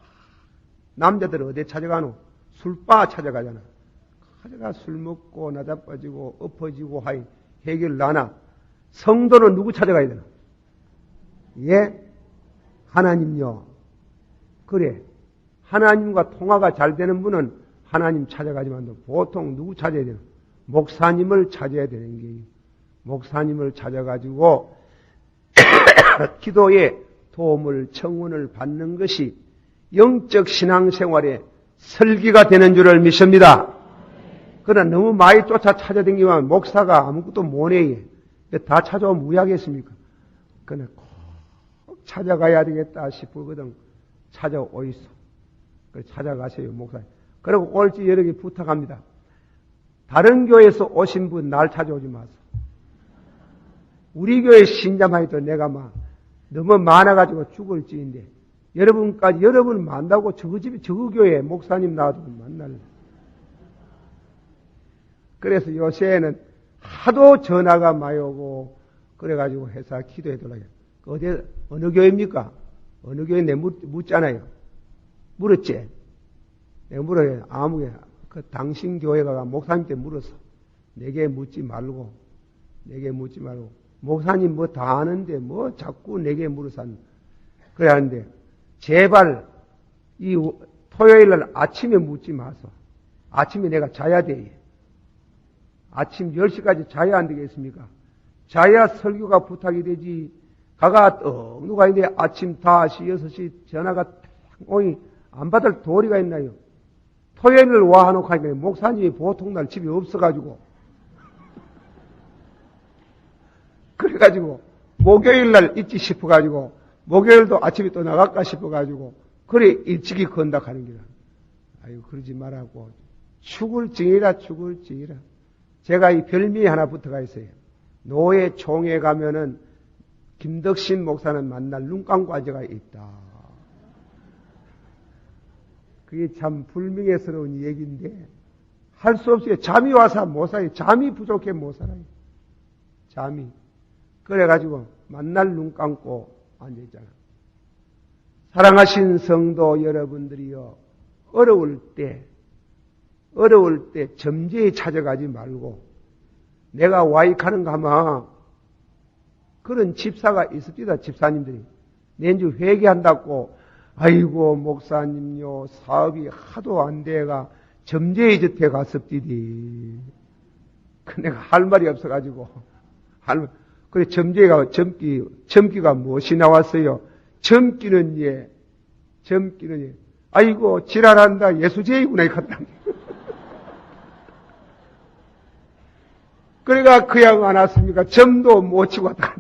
A: 남자들은 어디 찾아가노? 술바 찾아가잖아. 가져가 술 먹고 나자빠지고 엎어지고 하이 해결을 하나. 성도는 누구 찾아가야 되나? 예? 하나님요. 그래. 하나님과 통화가 잘 되는 분은 하나님 찾아가지만 보통 누구 찾아야 되나? 목사님을 찾아야 되는 게요. 목사님을 찾아가지고 기도에 도움을 청원을 받는 것이 영적 신앙생활의 설기가 되는 줄을 믿습니다. 그러나 너무 많이 쫓아 찾아다니면 목사가 아무것도 못해. 다 찾아오면 무야겠습니까? 그러나 꼭 찾아가야 되겠다 싶거든. 찾아오이소. 찾아가세요, 목사님. 그리고 올지 여러 개 부탁합니다. 다른 교회에서 오신 분 날 찾아오지 마세요. 우리 교회 신자만 해도 내가 너무 많아가지고 죽을지인데 여러분까지 여러분을 만나고 저 교회 목사님 나와도 만날래. 그래서 요새는 하도 전화가 많이 오고 그래가지고 회사 기도해달라고. 어느 교회입니까? 어느 교회 내 묻잖아요. 물었지? 내가 물어요. 아무 교회. 당신 교회가 목사님께 물었어. 내게 묻지 말고. 목사님 뭐 다 아는데 뭐 자꾸 내게 물어서 그래 하는데 제발 이 토요일날 아침에 묻지 마소. 아침에 내가 자야 돼. 아침 10시까지 자야 안 되겠습니까? 자야 설교가 부탁이 되지. 가가 누가 있는데 아침 5시, 6시 전화가 오이 안 받을 도리가 있나요? 토요일을 와 하놓고 하니까 목사님이 보통 날 집에 없어가지고 그래가지고 목요일날 있지 싶어가지고 목요일도 아침에 또 나갈까 싶어가지고 그래 일찍이 건닥하는 기라. 아유 그러지 말라고. 죽을 징이라. 제가 이 별명이 하나 붙어가 있어요. 노예 총회 가면은 김덕신 목사는 만날 눈 감고 앉아가 있다. 그게 참 불명예스러운 얘기인데 할 수 없어요. 잠이 와서 못 살아요. 잠이 부족해 못 살아요. 잠이. 그래가지고 만날 눈 감고 앉아있잖아. 사랑하신 성도 여러분들이요. 어려울 때 점쟁이 찾아가지 말고 내가 와이카는가 하면 그런 집사가 있습니다. 집사님들이. 내주 회개한다고 아이고 목사님요 사업이 하도 안 돼가 점쟁이 곁에 갔습디디. 내가 할 말이 없어가지고 그래 점쟁이가 점기가 무엇이 나왔어요? 점기는 예. 아이고 지랄한다 예수제이구나 이랬다. 그래가 그 양 안 왔습니까? 점도 못 치고 왔다.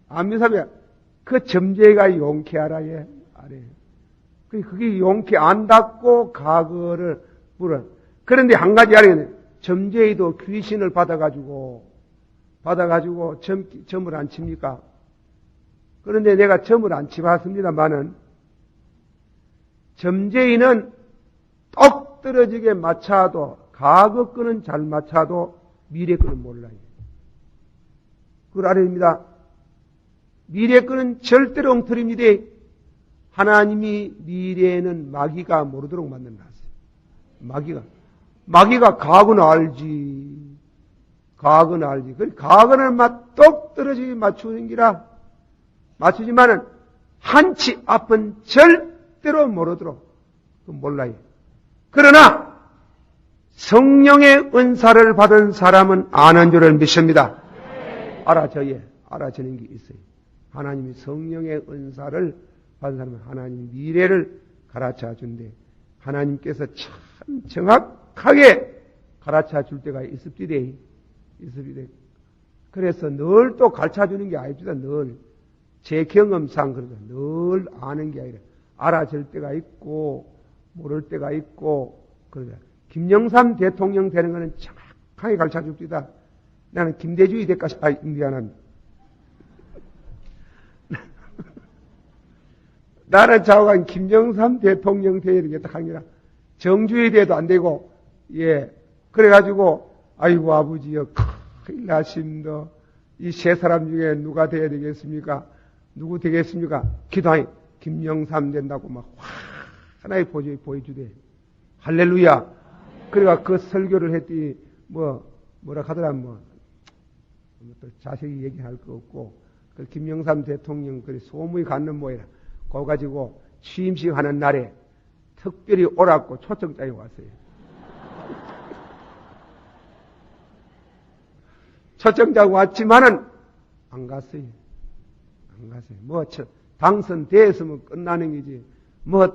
A: 안미사비야 그 점쟁이가 용케하라 예. 아래. 그게 용케 안 닫고 가거를 물어. 그런데 한 가지 알아야 점쟁이도 귀신을 받아가지고 점을 안 칩니까? 그런데 내가 점을 안 치봤습니다만은 점쟁이는 똑 떨어지게 맞춰도 과거 거는 잘 맞춰도 미래 거는 몰라요. 그걸 알아야 됩니다. 미래 거는 절대로 엉터리입니다. 하나님이 미래에는 마귀가 모르도록 만들어놨어요. 마귀가 과거는 알지. 그 과거는 똑 떨어지게 맞추는 기라. 맞추지만은 한치 앞은 절대로 모르도록 몰라요. 그러나 성령의 은사를 받은 사람은 아는 줄을 믿습니다. 알아지는 게 있어요. 하나님이 성령의 은사를 받은 사람은 하나님이 미래를 가르쳐 준대. 하나님께서 참 정확하게 가르쳐 줄 때가 있습니다. 그래서 늘 또 가르쳐 주는 게 아닙니다. 늘. 제 경험상 그러죠. 늘 아는 게 아니라 알아질 때가 있고 모를 때가 있고 그러죠. 김영삼 대통령 되는 거는 정확하게 가르쳐 줍니다. 나는 김대중이 될까 싶어. 미안합니다. 나는 좌우간 김영삼 대통령 되는 게 딱 아니라 정주에 대해도 안 되고, 예. 그래가지고, 아이고, 아버지여, 큰일 나십니다. 이 세 사람 중에 누가 돼야 되겠습니까? 누구 되겠습니까? 기도하니, 김영삼 된다고 막 하나의 보여주대. 할렐루야. 그래가 그 설교를 했더니, 뭐라 하더라, 또 자세히 얘기할 거 없고, 그 김영삼 대통령 그 소문이 갖는 모이라. 그거 가지고 취임식 하는 날에 특별히 오라고 초청장이 왔어요. 초청장 왔지만은 안 갔어요. 안 갔어요. 당선돼서면 끝나는 거지.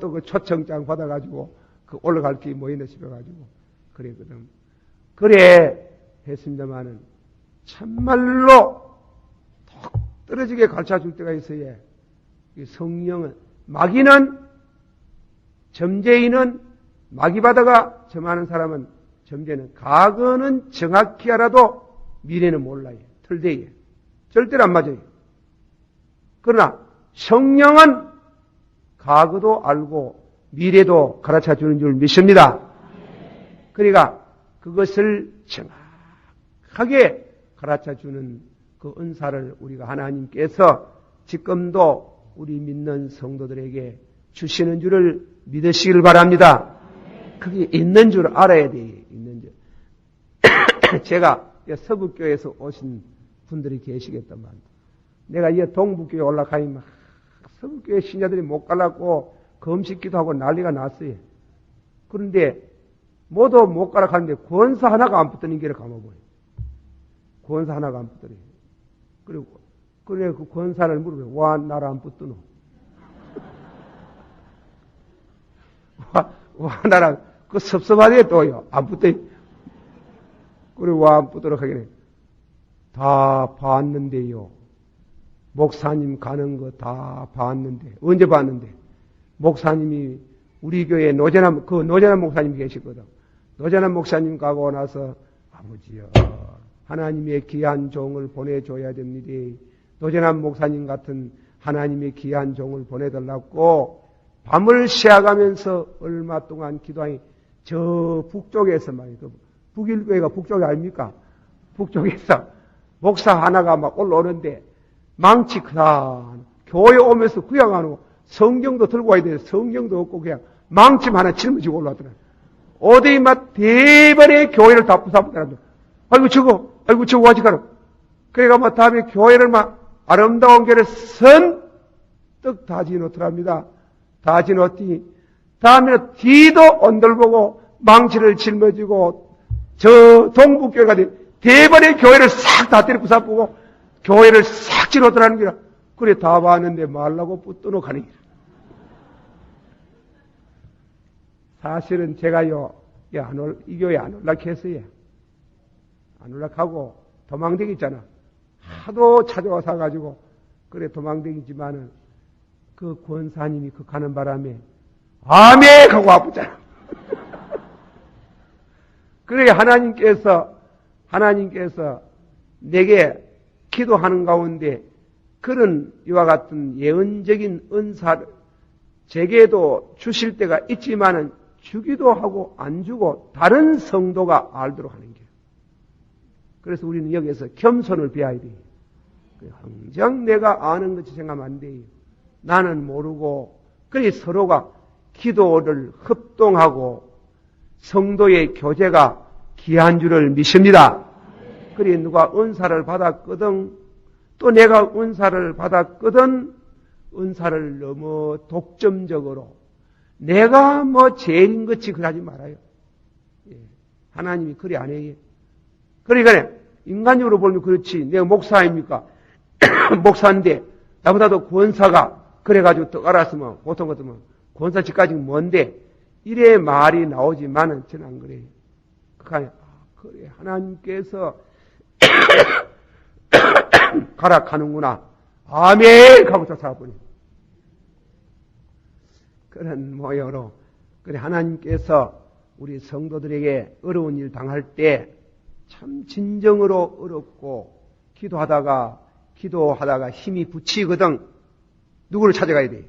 A: 또 그 초청장 받아가지고 그 올라갈 게 뭐 있나 싶어가지고 그랬거든. 그래 했습니다만은 참말로 톡 떨어지게 가르쳐 줄 때가 있어요. 성령은 마귀는 점쟁이는 마귀바다가 점하는 사람은 점쟁이는 과거는 정확히 알아도 미래는 몰라요. 틀대요. 절대로 안 맞아요. 그러나 성령은 과거도 알고 미래도 가르쳐 주는 줄 믿습니다. 그러니까 그것을 정확하게 가르쳐 주는 그 은사를 우리가 하나님께서 지금도 우리 믿는 성도들에게 주시는 줄을 믿으시길 바랍니다. 그게 있는 줄 알아야 돼요. 있는 줄. 제가 서북교에서 오신 분들이 계시겠단 말이에요. 내가 이 동북교에 올라가니 막 서북교회 신자들이 못 가려고 금식기도 하고 난리가 났어요. 그런데 모두 못 가라 하는데 권사 하나가 안 붙더는 게를 감아보여요. 권사 하나가 안 붙더니. 그리고 그래 그 권사를 물어봐요. 와 나라 안 붙더노. 와 나라 그 섭섭하게 또요 안 붙더니. 그리고 와 안 붙도록 하겠네. 다 봤는데요. 목사님 가는 거 다 봤는데 언제 봤는데? 목사님이 우리 교회 노재남 목사님 계시거든. 노재남 목사님 가고 나서 아버지요 하나님의 귀한 종을 보내줘야 됩니다. 노재남 목사님 같은 하나님의 귀한 종을 보내달라고 밤을 새어가면서 얼마 동안 기도하니 저 북쪽에서 말이에요. 북일교회가 북쪽이 아닙니까? 북쪽에서 목사 하나가 막 올라오는데 망치 크다. 교회 오면서 구경 안 오고 성경도 들고 와야 돼. 성경도 없고 그냥 망치 하나 짊어지고 올라왔더라. 어디 막 대번에 교회를 다 부숴버리더라. 아이고 저거 와지가라. 그래가 막 다음에 교회를 막 아름다운 교회를 선뜻 다 지어놓더랍니다. 다 지어놓더니 다음에는 뒤도 언들보고 망치를 짊어지고 저 동북교회가 대번에 교회를 싹 다 때려 부숴보고 교회를 싹 지어놓더라는 거라. 그래 다 봤는데 말라고 붙들어 가는 거라. 사실은 제가요 이 교회 안 올락했어요. 안 올락하고 도망다녔잖아. 하도 찾아와서 가지고 그래 도망다녔지만은 그 권사님이 그 가는 바람에 아멘 하고 아프잖아. 그래 하나님께서 내게 기도하는 가운데 그런 이와 같은 예언적인 은사를 제게도 주실 때가 있지만은 주기도 하고 안 주고 다른 성도가 알도록 하는 거예요. 그래서 우리는 여기에서 겸손을 배워야 돼요. 항상 내가 아는 것이 생각하면 안 돼요. 나는 모르고 그래 서로가 기도를 합동하고 성도의 교제가 귀한 줄을 믿습니다. 그래 누가 은사를 받았거든 또 내가 은사를 받았거든 은사를 너무 독점적으로 내가 뭐 제일인 것이 그러지 말아요. 하나님이 그래 안 해요. 그러니까 인간적으로 보면 그렇지. 내가 목사입니까? 목사인데 나보다도 권사가 그래가지고 또 알았으면 보통 같으면 권사직까지 뭔데 이래 말이 나오지만은 저는 안 그래요. 그래 하나님께서 가라 가는구나. 아멘 하고 쫓아가버려. 그런 모양으로 그래 하나님께서 우리 성도들에게 어려운 일 당할 때 참 진정으로 어렵고 기도하다가 힘이 붙이거든. 누구를 찾아가야 돼?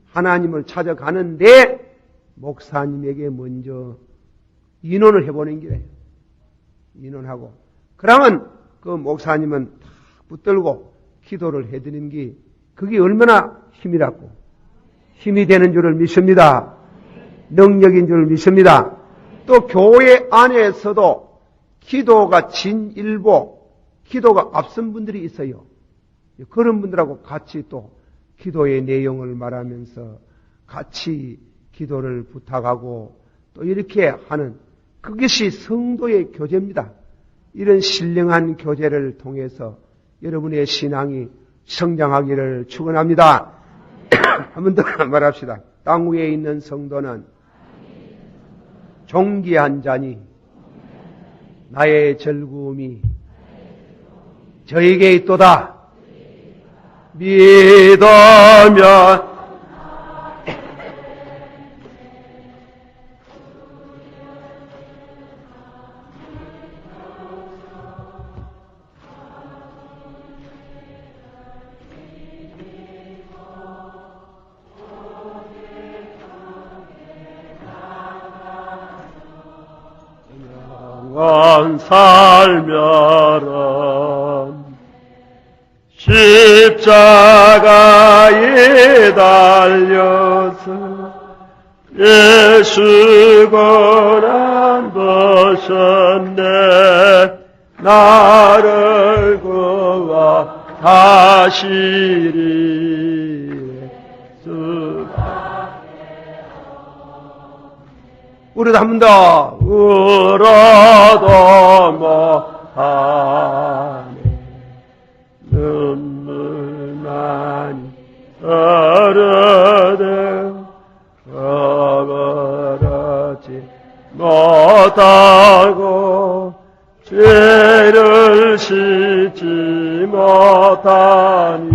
A: 하나님을 찾아가는데 목사님에게 먼저 인원을 해보는 거예요. 인원하고. 그러면 그 목사님은 다 붙들고 기도를 해드리는 게 그게 얼마나 힘이라고. 힘이 되는 줄을 믿습니다. 능력인 줄을 믿습니다. 또 교회 안에서도 기도가 진일보, 기도가 앞선 분들이 있어요. 그런 분들하고 같이 또 기도의 내용을 말하면서 같이 기도를 부탁하고 또 이렇게 하는 그것이 성도의 교제입니다. 이런 신령한 교제를 통해서 여러분의 신앙이 성장하기를 축원합니다. 한 번 더 말합시다. 땅 위에 있는 성도는 존귀한 자니 나의 즐거움이 저에게 있도다. 믿으면
B: 영원 살면은 십자가에 달려서 예수 고난 벗었네. 나를 구하 하시리.
A: 우리도 한 번 더
B: 울어도 못하네. 눈물만 흐르듯 거버러지 못하고 죄를 씻지 못하니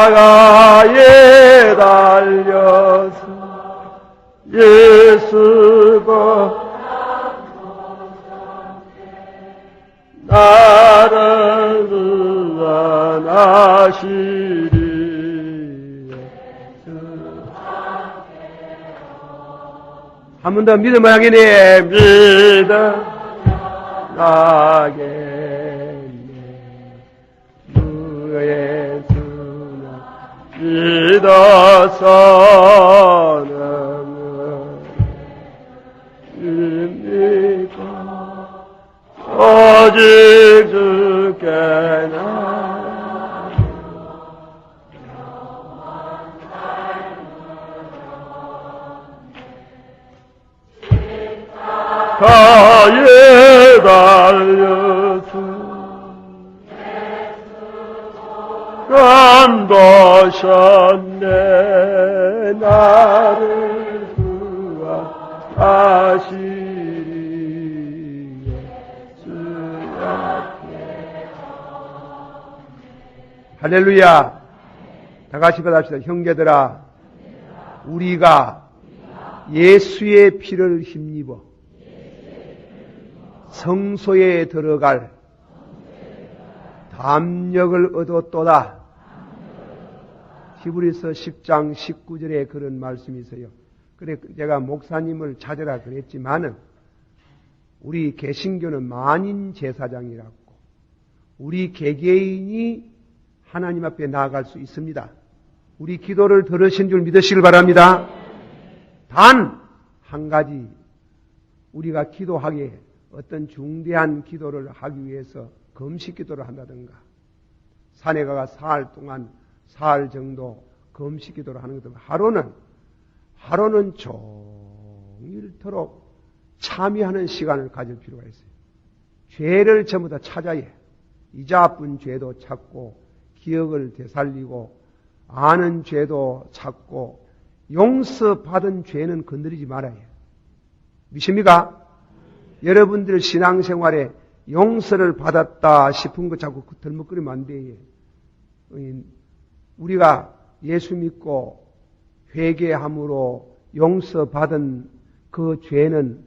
B: 십자가에 달려서 예수가 나를 구원하시리.
A: 한 번 더 믿음을 하겠네.
B: 믿어 나겠네. 주의 수는 믿어서는 입니까 오직 주께 나 가에 달려서 감도셨네. 나를 구하시리. 예수 앞에
A: 할렐루야. 다 같이 받합시다. 형제들아, 우리가 예수의 피를 힘입어 성소에 들어갈 담력을 얻었도다. 히브리서 10장 19절에 그런 말씀이 있어요. 그래 제가 목사님을 찾으라 그랬지만은 우리 개신교는 만인 제사장이라고 우리 개개인이 하나님 앞에 나아갈 수 있습니다. 우리 기도를 들으신 줄 믿으시길 바랍니다. 단 한 가지 우리가 기도하기에 어떤 중대한 기도를 하기 위해서 금식 기도를 한다든가 산에 가가 사흘 정도 금식 기도를 하는 것도 하루는 종일토록 참여하는 시간을 가질 필요가 있어요. 죄를 전부 다 찾아야 해. 이자뿐 죄도 찾고 기억을 되살리고 아는 죄도 찾고 용서받은 죄는 건드리지 말아야 해요. 믿습니까? 여러분들 신앙생활에 용서를 받았다 싶은 거 자꾸 덜먹거리면 안 돼요. 우리가 예수 믿고 회개함으로 용서받은 그 죄는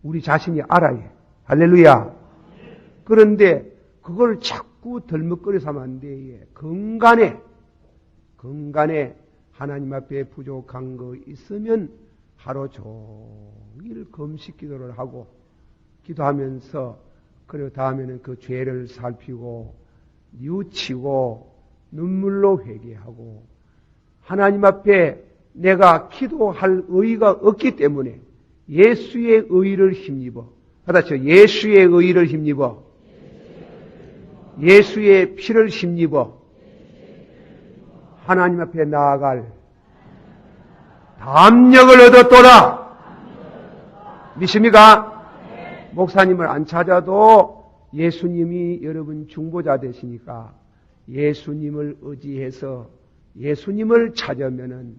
A: 우리 자신이 알아야 해. 할렐루야. 그런데 그걸 자꾸 자꾸 덜먹거려서 하면 안 돼. 건강에 하나님 앞에 부족한 거 있으면 하루 종일 금식 기도를 하고 기도하면서 그리고 다음에는 그 죄를 살피고 뉘우치고 눈물로 회개하고 하나님 앞에 내가 기도할 의의가 없기 때문에 예수의 의의를 힘입어. 받아쳐. 예수의 의의를 힘입어. 예수의 피를 힘입어. 하나님 앞에 나아갈 담력을 얻었도다. 믿습니까? 목사님을 안 찾아도 예수님이 여러분 중보자 되시니까 예수님을 의지해서 예수님을 찾으면은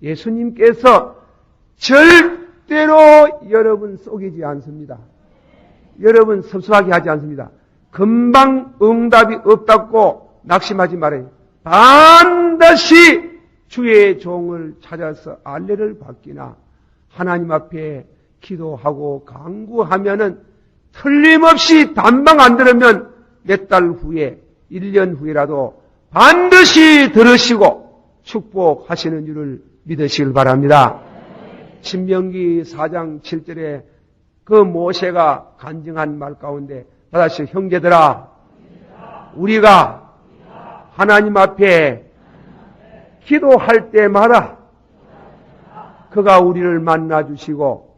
A: 예수님께서 절대로 여러분 속이지 않습니다. 여러분 섭섭하게 하지 않습니다. 금방 응답이 없다고 낙심하지 말아요. 반드시 주의 종을 찾아서 안내를 받기나 하나님 앞에 기도하고 간구하면은 틀림없이 단방 안 들으면 몇 달 후에 1년 후에라도 반드시 들으시고 축복하시는 줄을 믿으시길 바랍니다. 신명기 4장 7절에 그 모세가 간증한 말 가운데 다시 형제들아 우리가 하나님 앞에 기도할 때마다 그가 우리를 만나주시고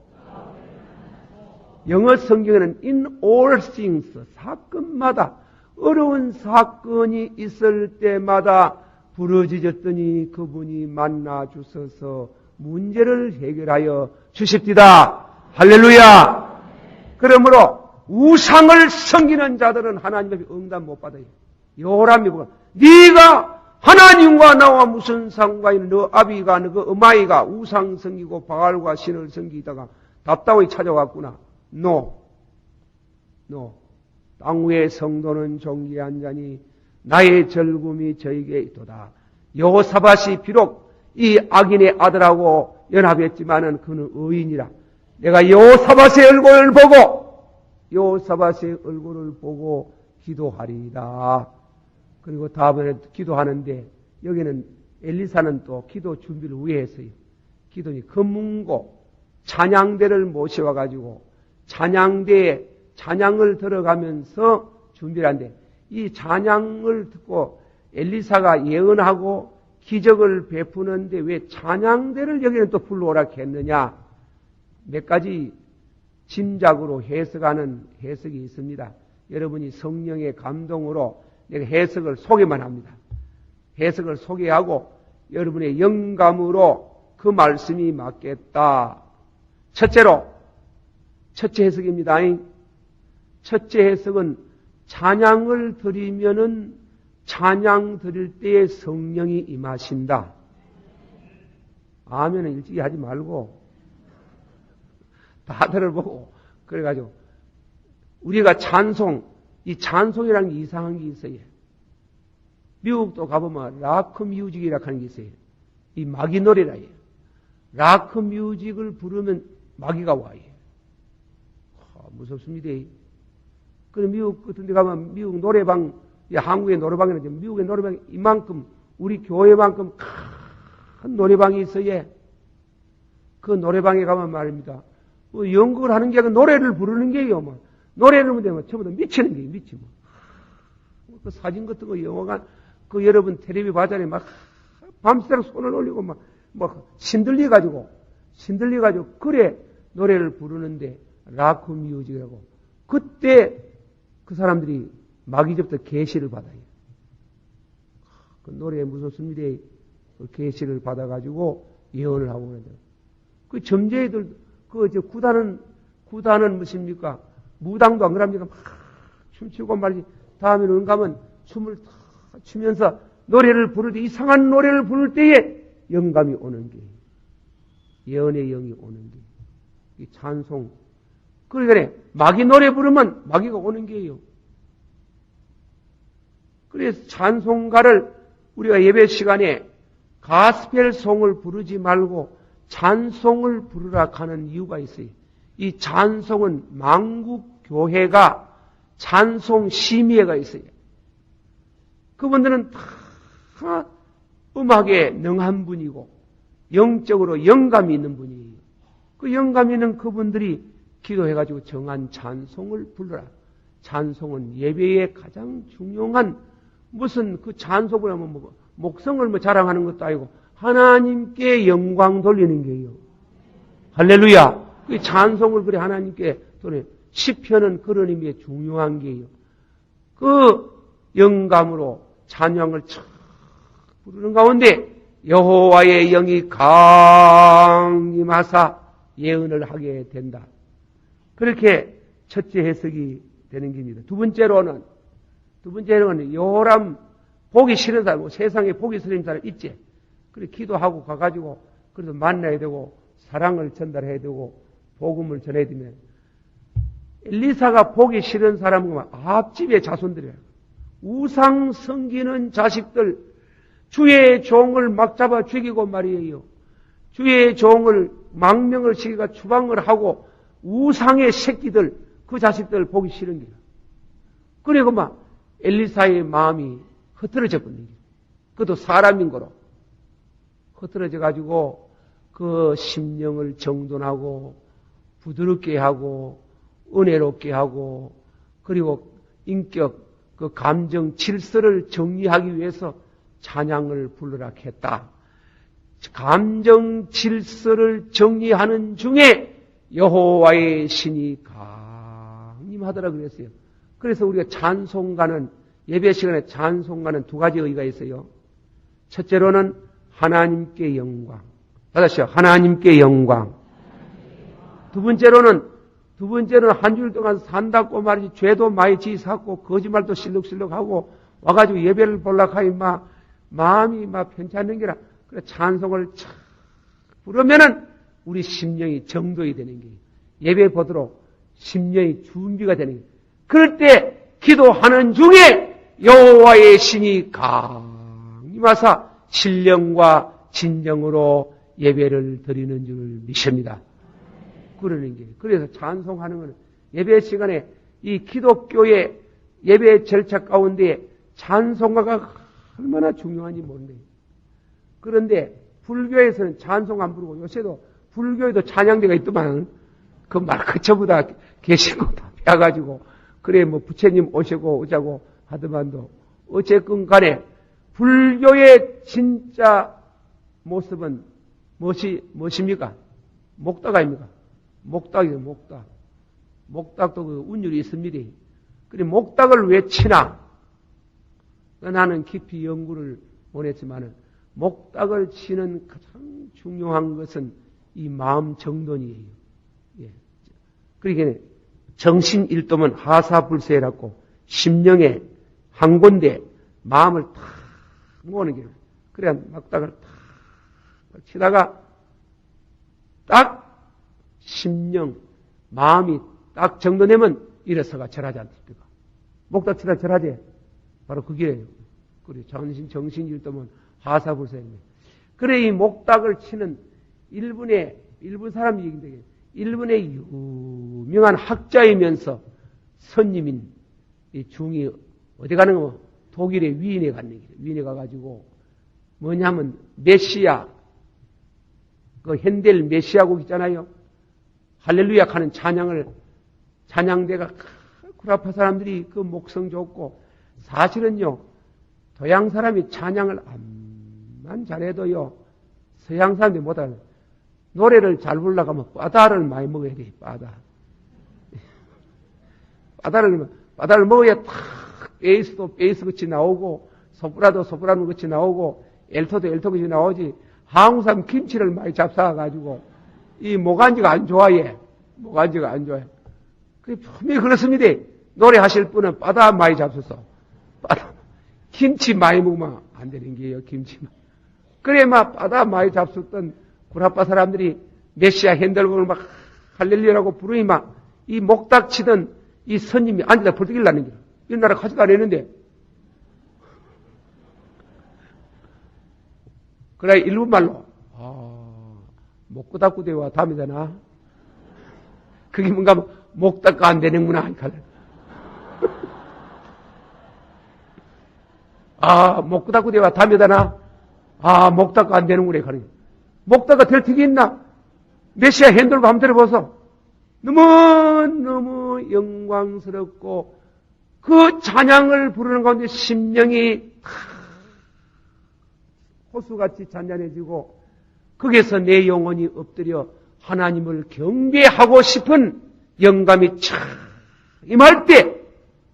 A: 영어 성경에는 in all things 사건마다 어려운 사건이 있을 때마다 부르짖었더니 그분이 만나주셔서 문제를 해결하여 주십디다. 할렐루야. 그러므로 우상을 섬기는 자들은 하나님 앞에 응답 못 받아요. 요람이 보고 네가 하나님과 나와 무슨 상관이 너 아비가 너 어마이가 우상 섬기고 바알과 신을 섬기다가 답답하게 찾아왔구나. No. 땅 위의 성도는 존귀한 자니 나의 절금이 저에게 있도다. 여호사밧이 비록 이 악인의 아들하고 연합했지만은 그는 의인이라. 내가 여호사밧의 얼굴을 보고 기도하리이다. 그리고 다음에 기도하는데 여기는 엘리사는 또 기도 준비를 위해 했어요. 기도니 금문고 찬양대를 모셔와가지고 찬양대에 찬양을 들어가면서 준비를 한대. 이 찬양을 듣고 엘리사가 예언하고 기적을 베푸는데 왜 찬양대를 여기는 또 불러오라 했느냐? 몇 가지 짐작으로 해석하는 해석이 있습니다. 여러분이 성령의 감동으로 내가 해석을 소개만 합니다. 해석을 소개하고 여러분의 영감으로 그 말씀이 맞겠다. 첫째 해석입니다. 첫째 해석은 찬양을 드리면은 찬양 드릴 때에 성령이 임하신다. 아멘은 일찍이 하지 말고 다들을 보고 그래가지고 우리가 이 찬송이라는 게 이상한 게 있어요. 미국도 가보면 락크 뮤직이라고 하는 게 있어요. 이 마귀 노래라 해요. 락크 뮤직을 부르면 마귀가 와요. 무섭습니다. 그래 미국 같은 데 가면 미국 노래방, 한국의 노래방에는 미국의 노래방이 이만큼 우리 교회만큼 큰 노래방이 있어요. 그 노래방에 가면 말입니다. 연극을 하는 게 아니라 노래를 부르는 게요. 노래를 부르면 전부 다 미치는 게요. 미치고. 그 사진 같은 거 영화관 그 여러분 텔레비 바자리에 막 밤새도록 손을 올리고 막 신들려가지고 그래 노래를 부르는데 락크 뮤직이라고. 그때 그 사람들이 마귀로부터 계시를 받아요. 그 노래 무섭습니다. 그 계시를 받아가지고 예언을 하고 그러죠. 그 점쟁이들 구단은 무엇입니까? 무당도 안 그럽니까? 막 춤추고 말이지. 다음에는 가면 춤을 다 추면서 노래를 부를 때 이상한 노래를 부를 때에 영감이 오는 게 예언의 영이 오는 게 이 찬송. 그러니까 마귀 노래 부르면 마귀가 오는 게예요. 그래서 찬송가를 우리가 예배 시간에 가스펠송을 부르지 말고 찬송을 부르라 하는 이유가 있어요. 이 찬송은 만국 교회가 찬송 심의회가 있어요. 그분들은 다 음악에 능한 분이고 영적으로 영감이 있는 분이에요. 그 영감이 있는 그분들이 기도해가지고 정한 찬송을 불러라. 찬송은 예배의 가장 중요한 무슨 그 찬송을 하면 뭐 목성을 뭐 자랑하는 것도 아니고 하나님께 영광 돌리는 게요. 할렐루야. 그 찬송을 그래 하나님께 돌리는 시편은 그런 의미의 중요한 게요. 그 영감으로 찬양을 촥 부르는 가운데 여호와의 영이 강림하사 예언을 하게 된다. 그렇게 첫째 해석이 되는 겁니다. 두 번째로는 여호람 보기 싫은 사람, 세상에 보기 싫은 사람 있지. 그래 기도하고 가가지고 그래서 만나야 되고 사랑을 전달해야 되고 복음을 전해야 되면 엘리사가 보기 싫은 사람은 앞집의 자손들이에요. 우상 섬기는 자식들, 주의 종을 막 잡아 죽이고 말이에요. 주의 종을 망명을 시키가 추방을 하고 우상의 새끼들, 그 자식들 보기 싫은 거예요. 그리고 막 엘리사의 마음이 흐트러졌거든요. 그것도 사람인 거로. 흐트러져 가지고 그 심령을 정돈하고 부드럽게 하고 은혜롭게 하고 그리고 인격 그 감정 질서를 정리하기 위해서 찬양을 부르라 했다. 감정 질서를 정리하는 중에 여호와의 신이 강림하더라 그랬어요. 그래서 우리가 찬송가는 예배 시간에 찬송가는 두 가지 의의가 있어요. 첫째로는 하나님께 영광. 다시요. 하나님께 영광. 두 번째로는 한 주일 동안 산다고 말이지 죄도 많이 지었고 거짓말도 실룩실룩하고 와가지고 예배를 보려고 하니 마음이 편찮는 게라. 그래 찬송을 착 부르면은 우리 심령이 정도이 되는 게 예배 보도록 심령이 준비가 되는 게 그럴 때 기도하는 중에 여호와의 신이 강림하사 신령과 진정으로 예배를 드리는 줄 믿습니다. 그러는 게 그래서 찬송하는 것은 예배 시간에 이 기독교의 예배 절차 가운데 찬송가가 얼마나 중요한지 모르는데 그런데 불교에서는 찬송 안 부르고 요새도 불교에도 찬양대가 있더만 그 말 그처보다 계시고 다 빼가지고 그래 뭐 부처님 오시고 오자고 하더만도 어쨌건 간에 불교의 진짜 모습은 무엇입니까? 목탁 아닙니까? 목탁이죠, 목탁. 목탁도 그 운율이 있습니다. 그래 목탁을 왜 치나? 나는 깊이 연구를 원했지만은 목탁을 치는 가장 중요한 것은 이 마음 정돈이에요. 예. 그러니까 정신일도면 하사불세라고 심령에 한 군데 마음을 탁 모으는 거예요. 그래야 막탁을 탁 치다가 딱 심령, 마음이 딱 정돈되면 일어서가 절하지 않습니까? 목탁 치다 절하지. 바로 그게 그래 정신일도면 하사불세입니다. 그래 이 목탁을 치는 일본 사람 얘기인데 일본의 유명한 학자이면서 선님인 이 중이 어디 가는 거 독일의 위인에 갔는 거예요. 위인에 가가지고 뭐냐면 메시아 그 핸델 메시아곡 있잖아요. 할렐루야 하는 찬양대가 구라파 사람들이 그 목성 좋고 사실은요 동양 사람이 찬양을 암만 잘해도요 서양 사람들이 못하는 노래를 잘 부르려고 하면 바다를 많이 먹어야 돼. 바다를 먹어야 탁 베이스도 베이스 같이 나오고 소프라도 소프라노 같이 나오고 엘토도 엘토 같이 나오지. 한국 사람 김치를 많이 잡사가지고 이 모간지가 안 좋아해. 모간지가 안 좋아해. 그게 분명히 그렇습니다. 노래하실 분은 바다 많이 잡숴서 바다 김치 많이 먹으면 안 되는 게요. 김치만. 그래 막 바다 많이 잡수던 구라파 사람들이 메시아 핸델곡을 막 할렐루야라고 부르니 막 이 목탁 치던 이 선님이 앉아서 벌떡 일어나는 거야. 일어나라 하지도 않았는데. 그래 일본말로 목구닥구대와 담이 되나? 그게 뭔가 목탁가 안 되는구나. 목 닦고 내가 담에 다나? 목 닦고 안 되는구나. 가는 목 닦아 될 틱이 있나? 메시아 핸들고 한번 들어보소. 너무 영광스럽고 그 찬양을 부르는 가운데 심령이 호수같이 잔잔해지고 거기에서 내 영혼이 엎드려 하나님을 경배하고 싶은 영감이 촥 임할 때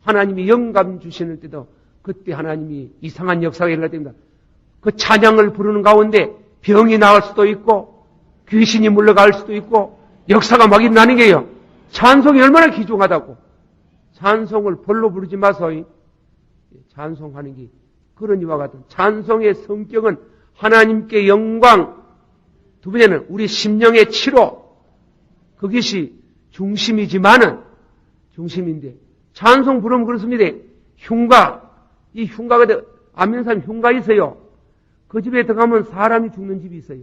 A: 하나님이 영감 주시는 때도 그때 하나님이 이상한 역사가 일어날 때입니다. 그 찬양을 부르는 가운데 병이 나을 수도 있고 귀신이 물러갈 수도 있고 역사가 막 일어나는 게요. 찬송이 얼마나 귀중하다고. 찬송을 벌로 부르지 마소이. 찬송하는 게 그런 이와 같은 찬송의 성격은 하나님께 영광, 두 번째는 우리 심령의 치료, 그것이 중심이지만은 중심인데 찬송 부르면 그렇습니다. 흉가, 이 흉가가 안 믿는 사람이 흉가 있어요. 그 집에 들어가면 사람이 죽는 집이 있어요.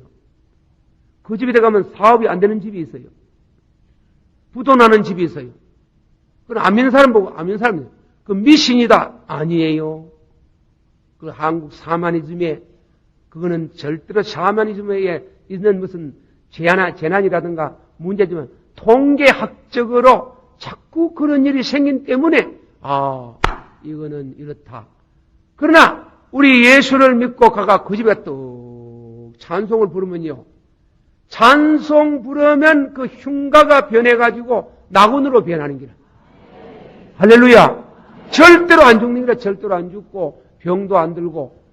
A: 그 집에 들어가면 사업이 안 되는 집이 있어요. 부도 나는 집이 있어요. 그건 안 믿는 사람 보고 안 믿는 사람이에요. 그 미신이다. 아니에요. 그 한국 샤머니즘에 그거는 절대로 샤머니즘에 있는 무슨 재난이라든가 문제지만 통계학적으로 자꾸 그런 일이 생긴 때문에 이거는 이렇다. 그러나 우리 예수를 믿고 가가 그 집에 또 찬송을 부르면요. 찬송 부르면 그 흉가가 변해가지고 낙원으로 변하는 기라. 할렐루야. 절대로 안 죽는 기라. 절대로 안 죽고 병도 안 들고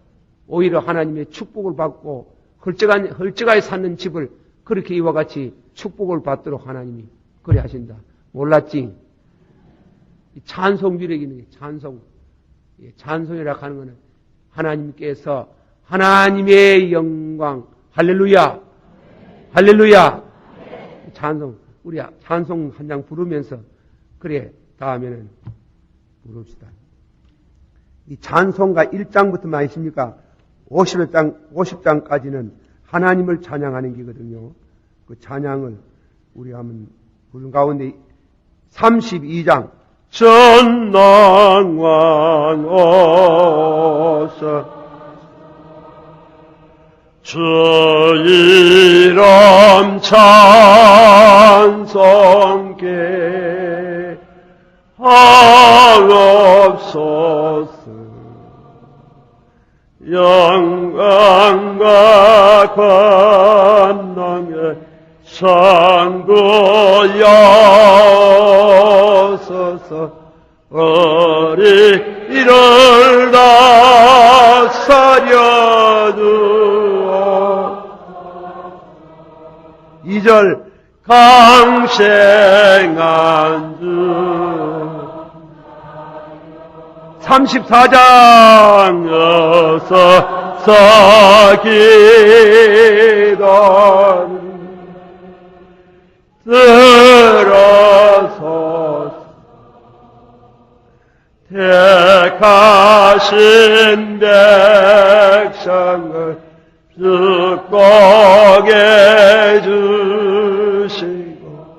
A: 오히려 하나님의 축복을 받고 헐쩍하게 사는 집을 그렇게 이와 같이 축복을 받도록 하나님이 그래 하신다. 몰랐지? 찬송 위력이 있는 게 찬송. 찬송이라 하는 것은 하나님께서 하나님의 영광. 할렐루야. 할렐루야. 찬송. 우리 찬송 한 장 부르면서 그래 다음에는 부릅시다. 이 찬송가 1장부터 많이 있습니까? 50장까지는 하나님을 찬양하는 게거든요. 그 찬양을 우리 한번 부른 가운데 32장
B: 전능한 오사 주 이름 찬송케 하옵소서. 영광과 권능의 선구여소서. 우리를 다스려 주어. 2절 강생한 주 34장 어서 서기도 들어서 택하신 백성을 축복해 주시고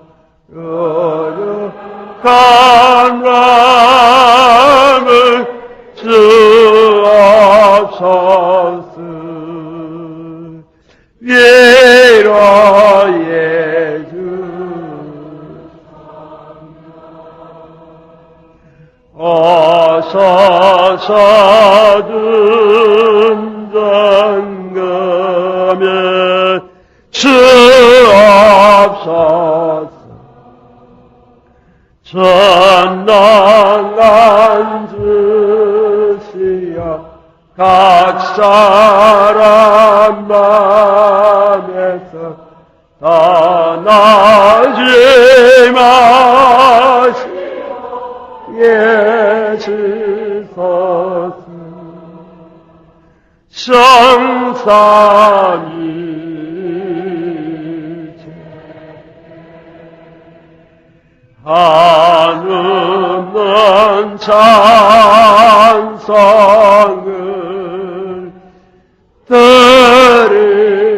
B: 거룩한 마음을 주옵소서. 위로해 주옵소서. 준정금에 주옵소서. 전능한 주시여 각 사람 마음에서 떠나지 마시오 예수소서. 성삼위일체 한없는 찬송을 드립니다.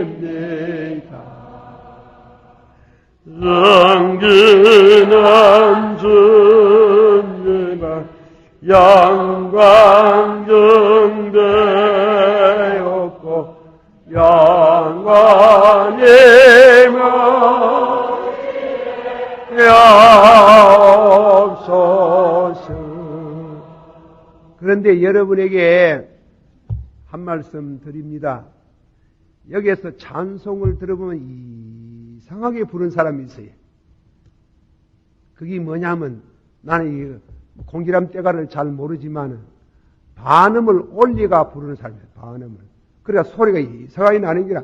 B: 섬기는 주님을 양관 정대였고 양관이며 야옵소서.
A: 그런데 여러분에게 한 말씀 드립니다. 여기에서 찬송을 들어보면 이상하게 부른 사람이 있어요. 그게 뭐냐면 나는 이 공기람 떼가를 잘 모르지만 반음을 올리가 부르는 사람이에요. 반음을. 그래야 소리가 이상하게 나는 기라.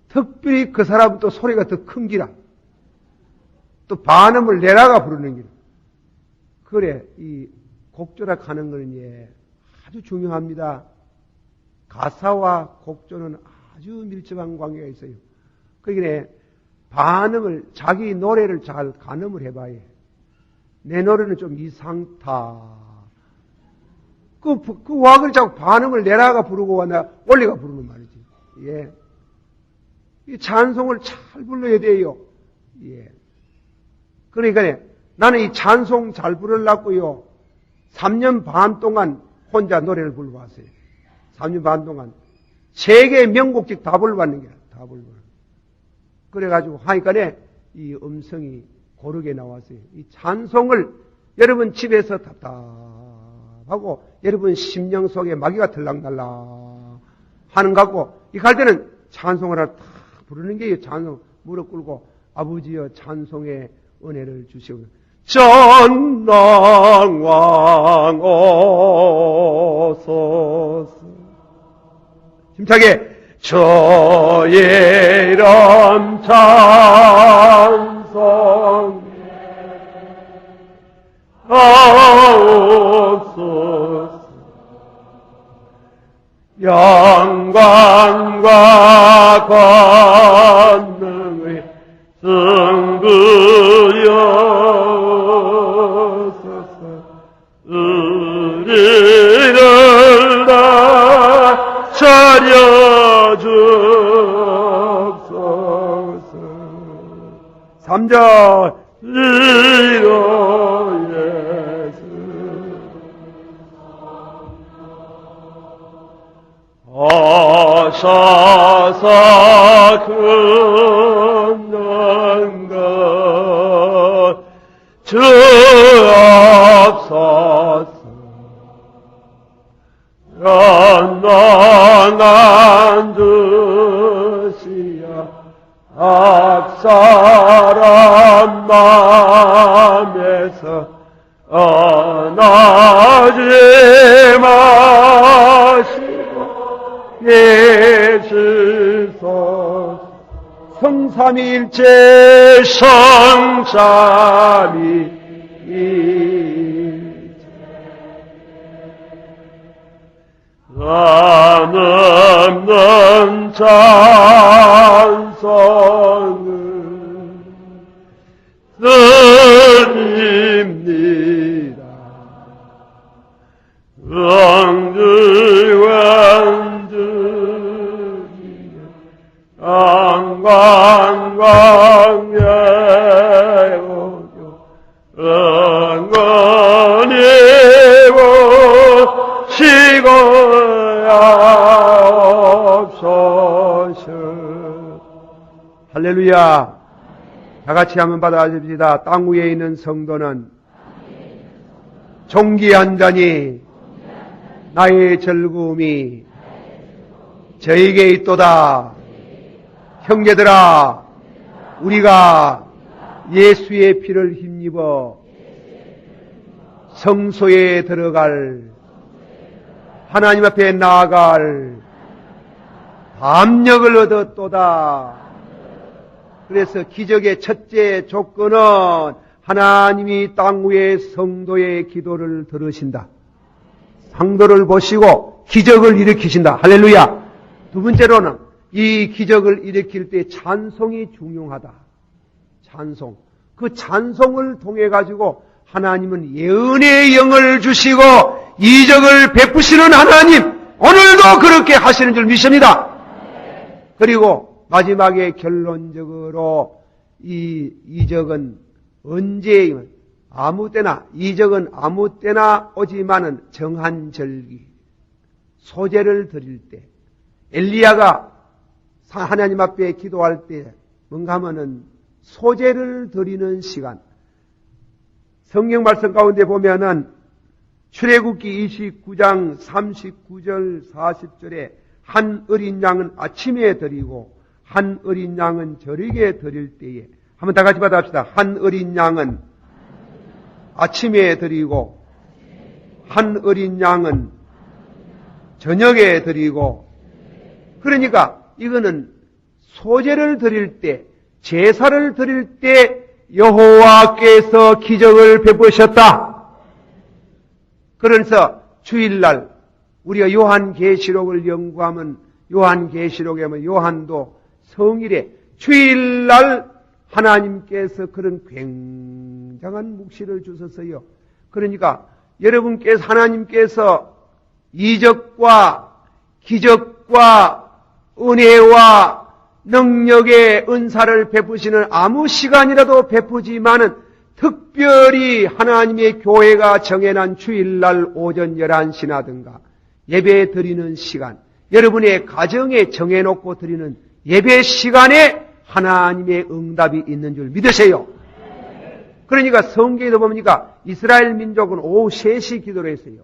A: 특별히 그 사람은 또 소리가 더 큰 기라. 또 반음을 내라가 부르는 기라. 그래 이 곡조락 하는 거는 아주 중요합니다. 가사와 곡조는 아주 밀접한 관계가 있어요. 그러니까 반음을 자기 노래를 잘 가늠을 해봐야 해. 내 노래는 좀 이상타. 그 와그를 자꾸 반음을 내라가 부르고 와나 올리가 부르는 말이지. 예. 이 찬송을 잘 불러야 돼요. 예. 그러니까 나는 이 찬송 잘 부르려고요. 3년 반 동안 혼자 노래를 불러왔어요. 3년 반 동안. 3개의 명곡씩 다 불러봤는 게야. 다 불러. 그래가지고 하니까네 이 음성이 고르게 나왔어요. 이 찬송을 여러분 집에서 답답하고 여러분 심령 속에 마귀가 들락날락 하는 것 같고 이 갈 때는 찬송을 하나 탁 부르는 게요. 찬송 무릎 꿇고 아버지여 찬송의 은혜를 주시오.
B: 전능왕 오소서.
A: 힘차게
B: 주의 이름 찬송 하옵소서. 영광과 권능의 승부여소서. 우리를 다 차려주옵소서.
A: 3절
B: 이로 예수 오셔서 끊는 것 주옵소서. 연단한 듯이야 앞사람 마음에서 떠나지 마시고 계시소서.
A: 성삼위일체
B: 성삼위일체 남없는 찬송을 드립니다. 왕주왕주님 강광광에 오요 응원이 오시고 야옵소서.
A: 할렐루야. 다 같이 한번 받아줍시다. 땅 위에 있는 성도는 종기 한 잔이 나의 즐거움이 저에게 있도다. 형제들아, 우리가 예수의 피를 힘입어 성소에 들어갈 하나님 앞에 나아갈 담력을 얻었도다. 그래서 기적의 첫째 조건은 하나님이 땅 위의 성도의 기도를 들으신다. 상도를 보시고 기적을 일으키신다. 할렐루야. 두 번째로는 이 기적을 일으킬 때 찬송이 중요하다. 찬송. 그 찬송을 통해 가지고 하나님은 예언의 영을 주시고 이적을 베푸시는 하나님, 오늘도 그렇게 하시는 줄 믿습니다. 그리고 마지막에 결론적으로 이 이적은 언제 아무 때나, 이적은 아무 때나 오지만은 정한 절기, 소제를 드릴 때, 엘리야가 하나님 앞에 기도할 때 뭔가 하면은 소제를 드리는 시간. 성경 말씀 가운데 보면은 출애굽기 29장 39절 40절에 한 어린 양은 아침에 드리고 한 어린 양은 저녁에 드릴 때에, 한번 다 같이 받아봅시다. 한 어린 양은 아침에 드리고 한 어린 양은 저녁에 드리고, 그러니까 이거는 소제를 드릴 때, 제사를 드릴 때 여호와께서 기적을 베푸셨다. 그래서 주일날 우리가 요한계시록을 연구하면, 요한계시록에 보면 요한도 성일에 주일날 하나님께서 그런 굉장한 묵시를 주셨어요. 그러니까 여러분께서, 하나님께서 이적과 기적과 은혜와 능력의 은사를 베푸시는 아무 시간이라도 베푸지만은 특별히 하나님의 교회가 정해놓은 주일날 오전 11시나든가 예배 드리는 시간, 여러분의 가정에 정해놓고 드리는 예배 시간에 하나님의 응답이 있는 줄 믿으세요. 그러니까 성경에도 보니까 이스라엘 민족은 오후 3시 기도를 했어요.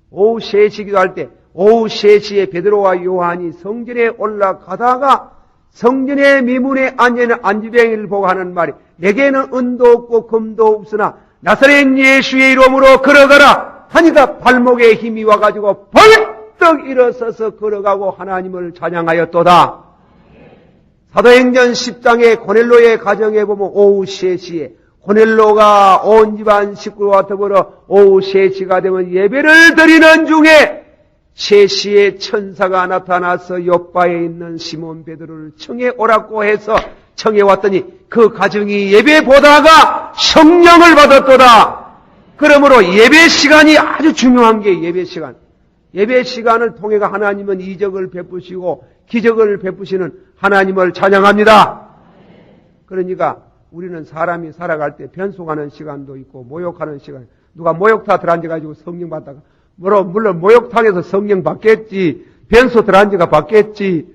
A: 오후 3시 기도할 때 오후 3시에 베드로와 요한이 성전에 올라가다가 성전의 미문에 앉아있는 안지뱅이를 보고 하는 말이, 내게는 은도 없고 금도 없으나 나사렛 예수의 이름으로 걸어가라 하니까 발목에 힘이 와가지고 벌떡 일어서서 걸어가고 하나님을 찬양하였도다. 사도행전 10장의 고넬로의 가정에 보면 오후 3시에 고넬로가 온 집안 식구와 더불어 오후 3시가 되면 예배를 드리는 중에 3시에 천사가 나타나서 요바에 있는 시몬 베드로를 청해 오라고 해서 청해 왔더니 그 가정이 예배 보다가 성령을 받았도다. 그러므로 예배 시간이 아주 중요한 게 예배 시간. 예배 시간을 통해가 하나님은 이적을 베푸시고 기적을 베푸시는 하나님을 찬양합니다. 그러니까 우리는 사람이 살아갈 때 변속하는 시간도 있고 모욕하는 시간, 누가 모욕탕 들어앉아가지고 성령 받다가, 물론 모욕탕에서 성령 받겠지, 변소 들어앉아가 받겠지.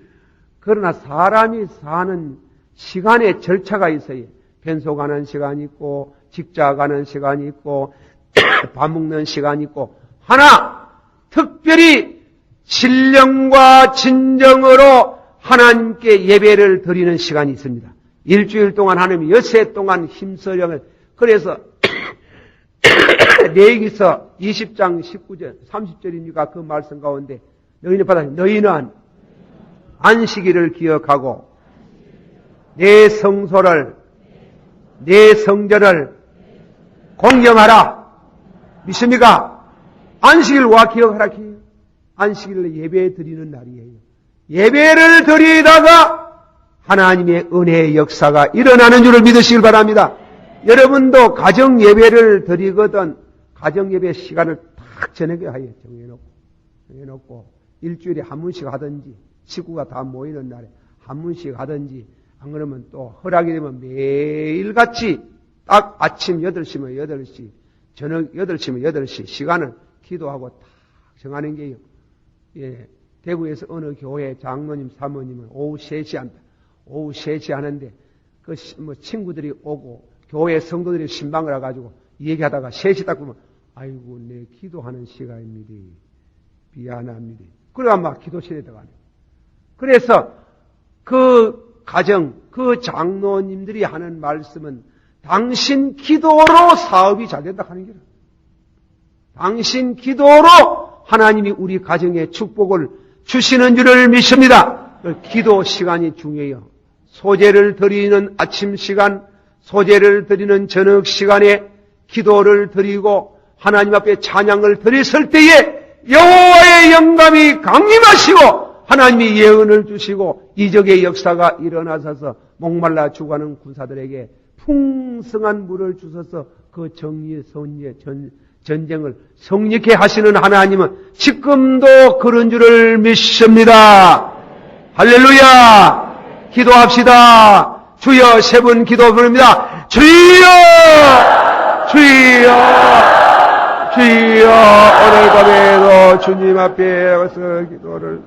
A: 그러나 사람이 사는 시간에 절차가 있어요. 변소 가는 시간이 있고 직자 가는 시간이 있고 밥 먹는 시간이 있고, 하나 특별히 신령과 진정으로 하나님께 예배를 드리는 시간이 있습니다. 일주일 동안 하나님이 엿새 동안 힘쓰려면, 그래서 레위기서 20장 19절 30절이니까 그 말씀 가운데 너희는 안식일을 기억하고 내 성소를 내 성전을 공경하라. 믿습니까? 안식일 와 기억하라. 안식일을 예배 드리는 날이에요. 예배를 드리다가 하나님의 은혜의 역사가 일어나는 줄을 믿으시길 바랍니다. 여러분도 가정 예배를 드리거든 가정 예배 시간을 딱 정해놔요. 정해놓고 일주일에 한 번씩 하든지, 식구가 다 모이는 날에 한 번씩 하든지, 안 그러면 또 허락이 되면 매일같이 딱 아침 8시면 8시, 저녁 8시면 8시 시간을 기도하고 딱 정하는 게요. 예, 대구에서 어느 교회 장로님, 사모님은 오후 3시 한다. 오후 3시 하는데 그 친구들이 오고 교회 성도들이 신방을 해가지고 얘기하다가 3시 딱 보면 아이고 내 기도하는 시간입니다. 미안합니다. 그래가 막 기도실에 들어가네. 그래서 그 가정, 그 장로님들이 하는 말씀은 당신 기도로 사업이 잘 된다 하는 거예요. 당신 기도로 하나님이 우리 가정에 축복을 주시는 줄을 믿습니다. 기도 시간이 중요해요. 소제를 드리는 아침 시간, 소제를 드리는 저녁 시간에 기도를 드리고 하나님 앞에 찬양을 드렸을 때에 여호와의 영감이 강림하시고 하나님이 예언을 주시고 이적의 역사가 일어나셔서 목말라 죽어가는 군사들에게 풍성한 물을 주셔서 그 정의의 선의의 전쟁을 성립케 하시는 하나님은 지금도 그런 줄을 믿습니다. 할렐루야! 기도합시다. 주여, 3번 기도 부릅니다. 주여! 주여, 주여, 오늘 밤에도 주님 앞에 와서 기도를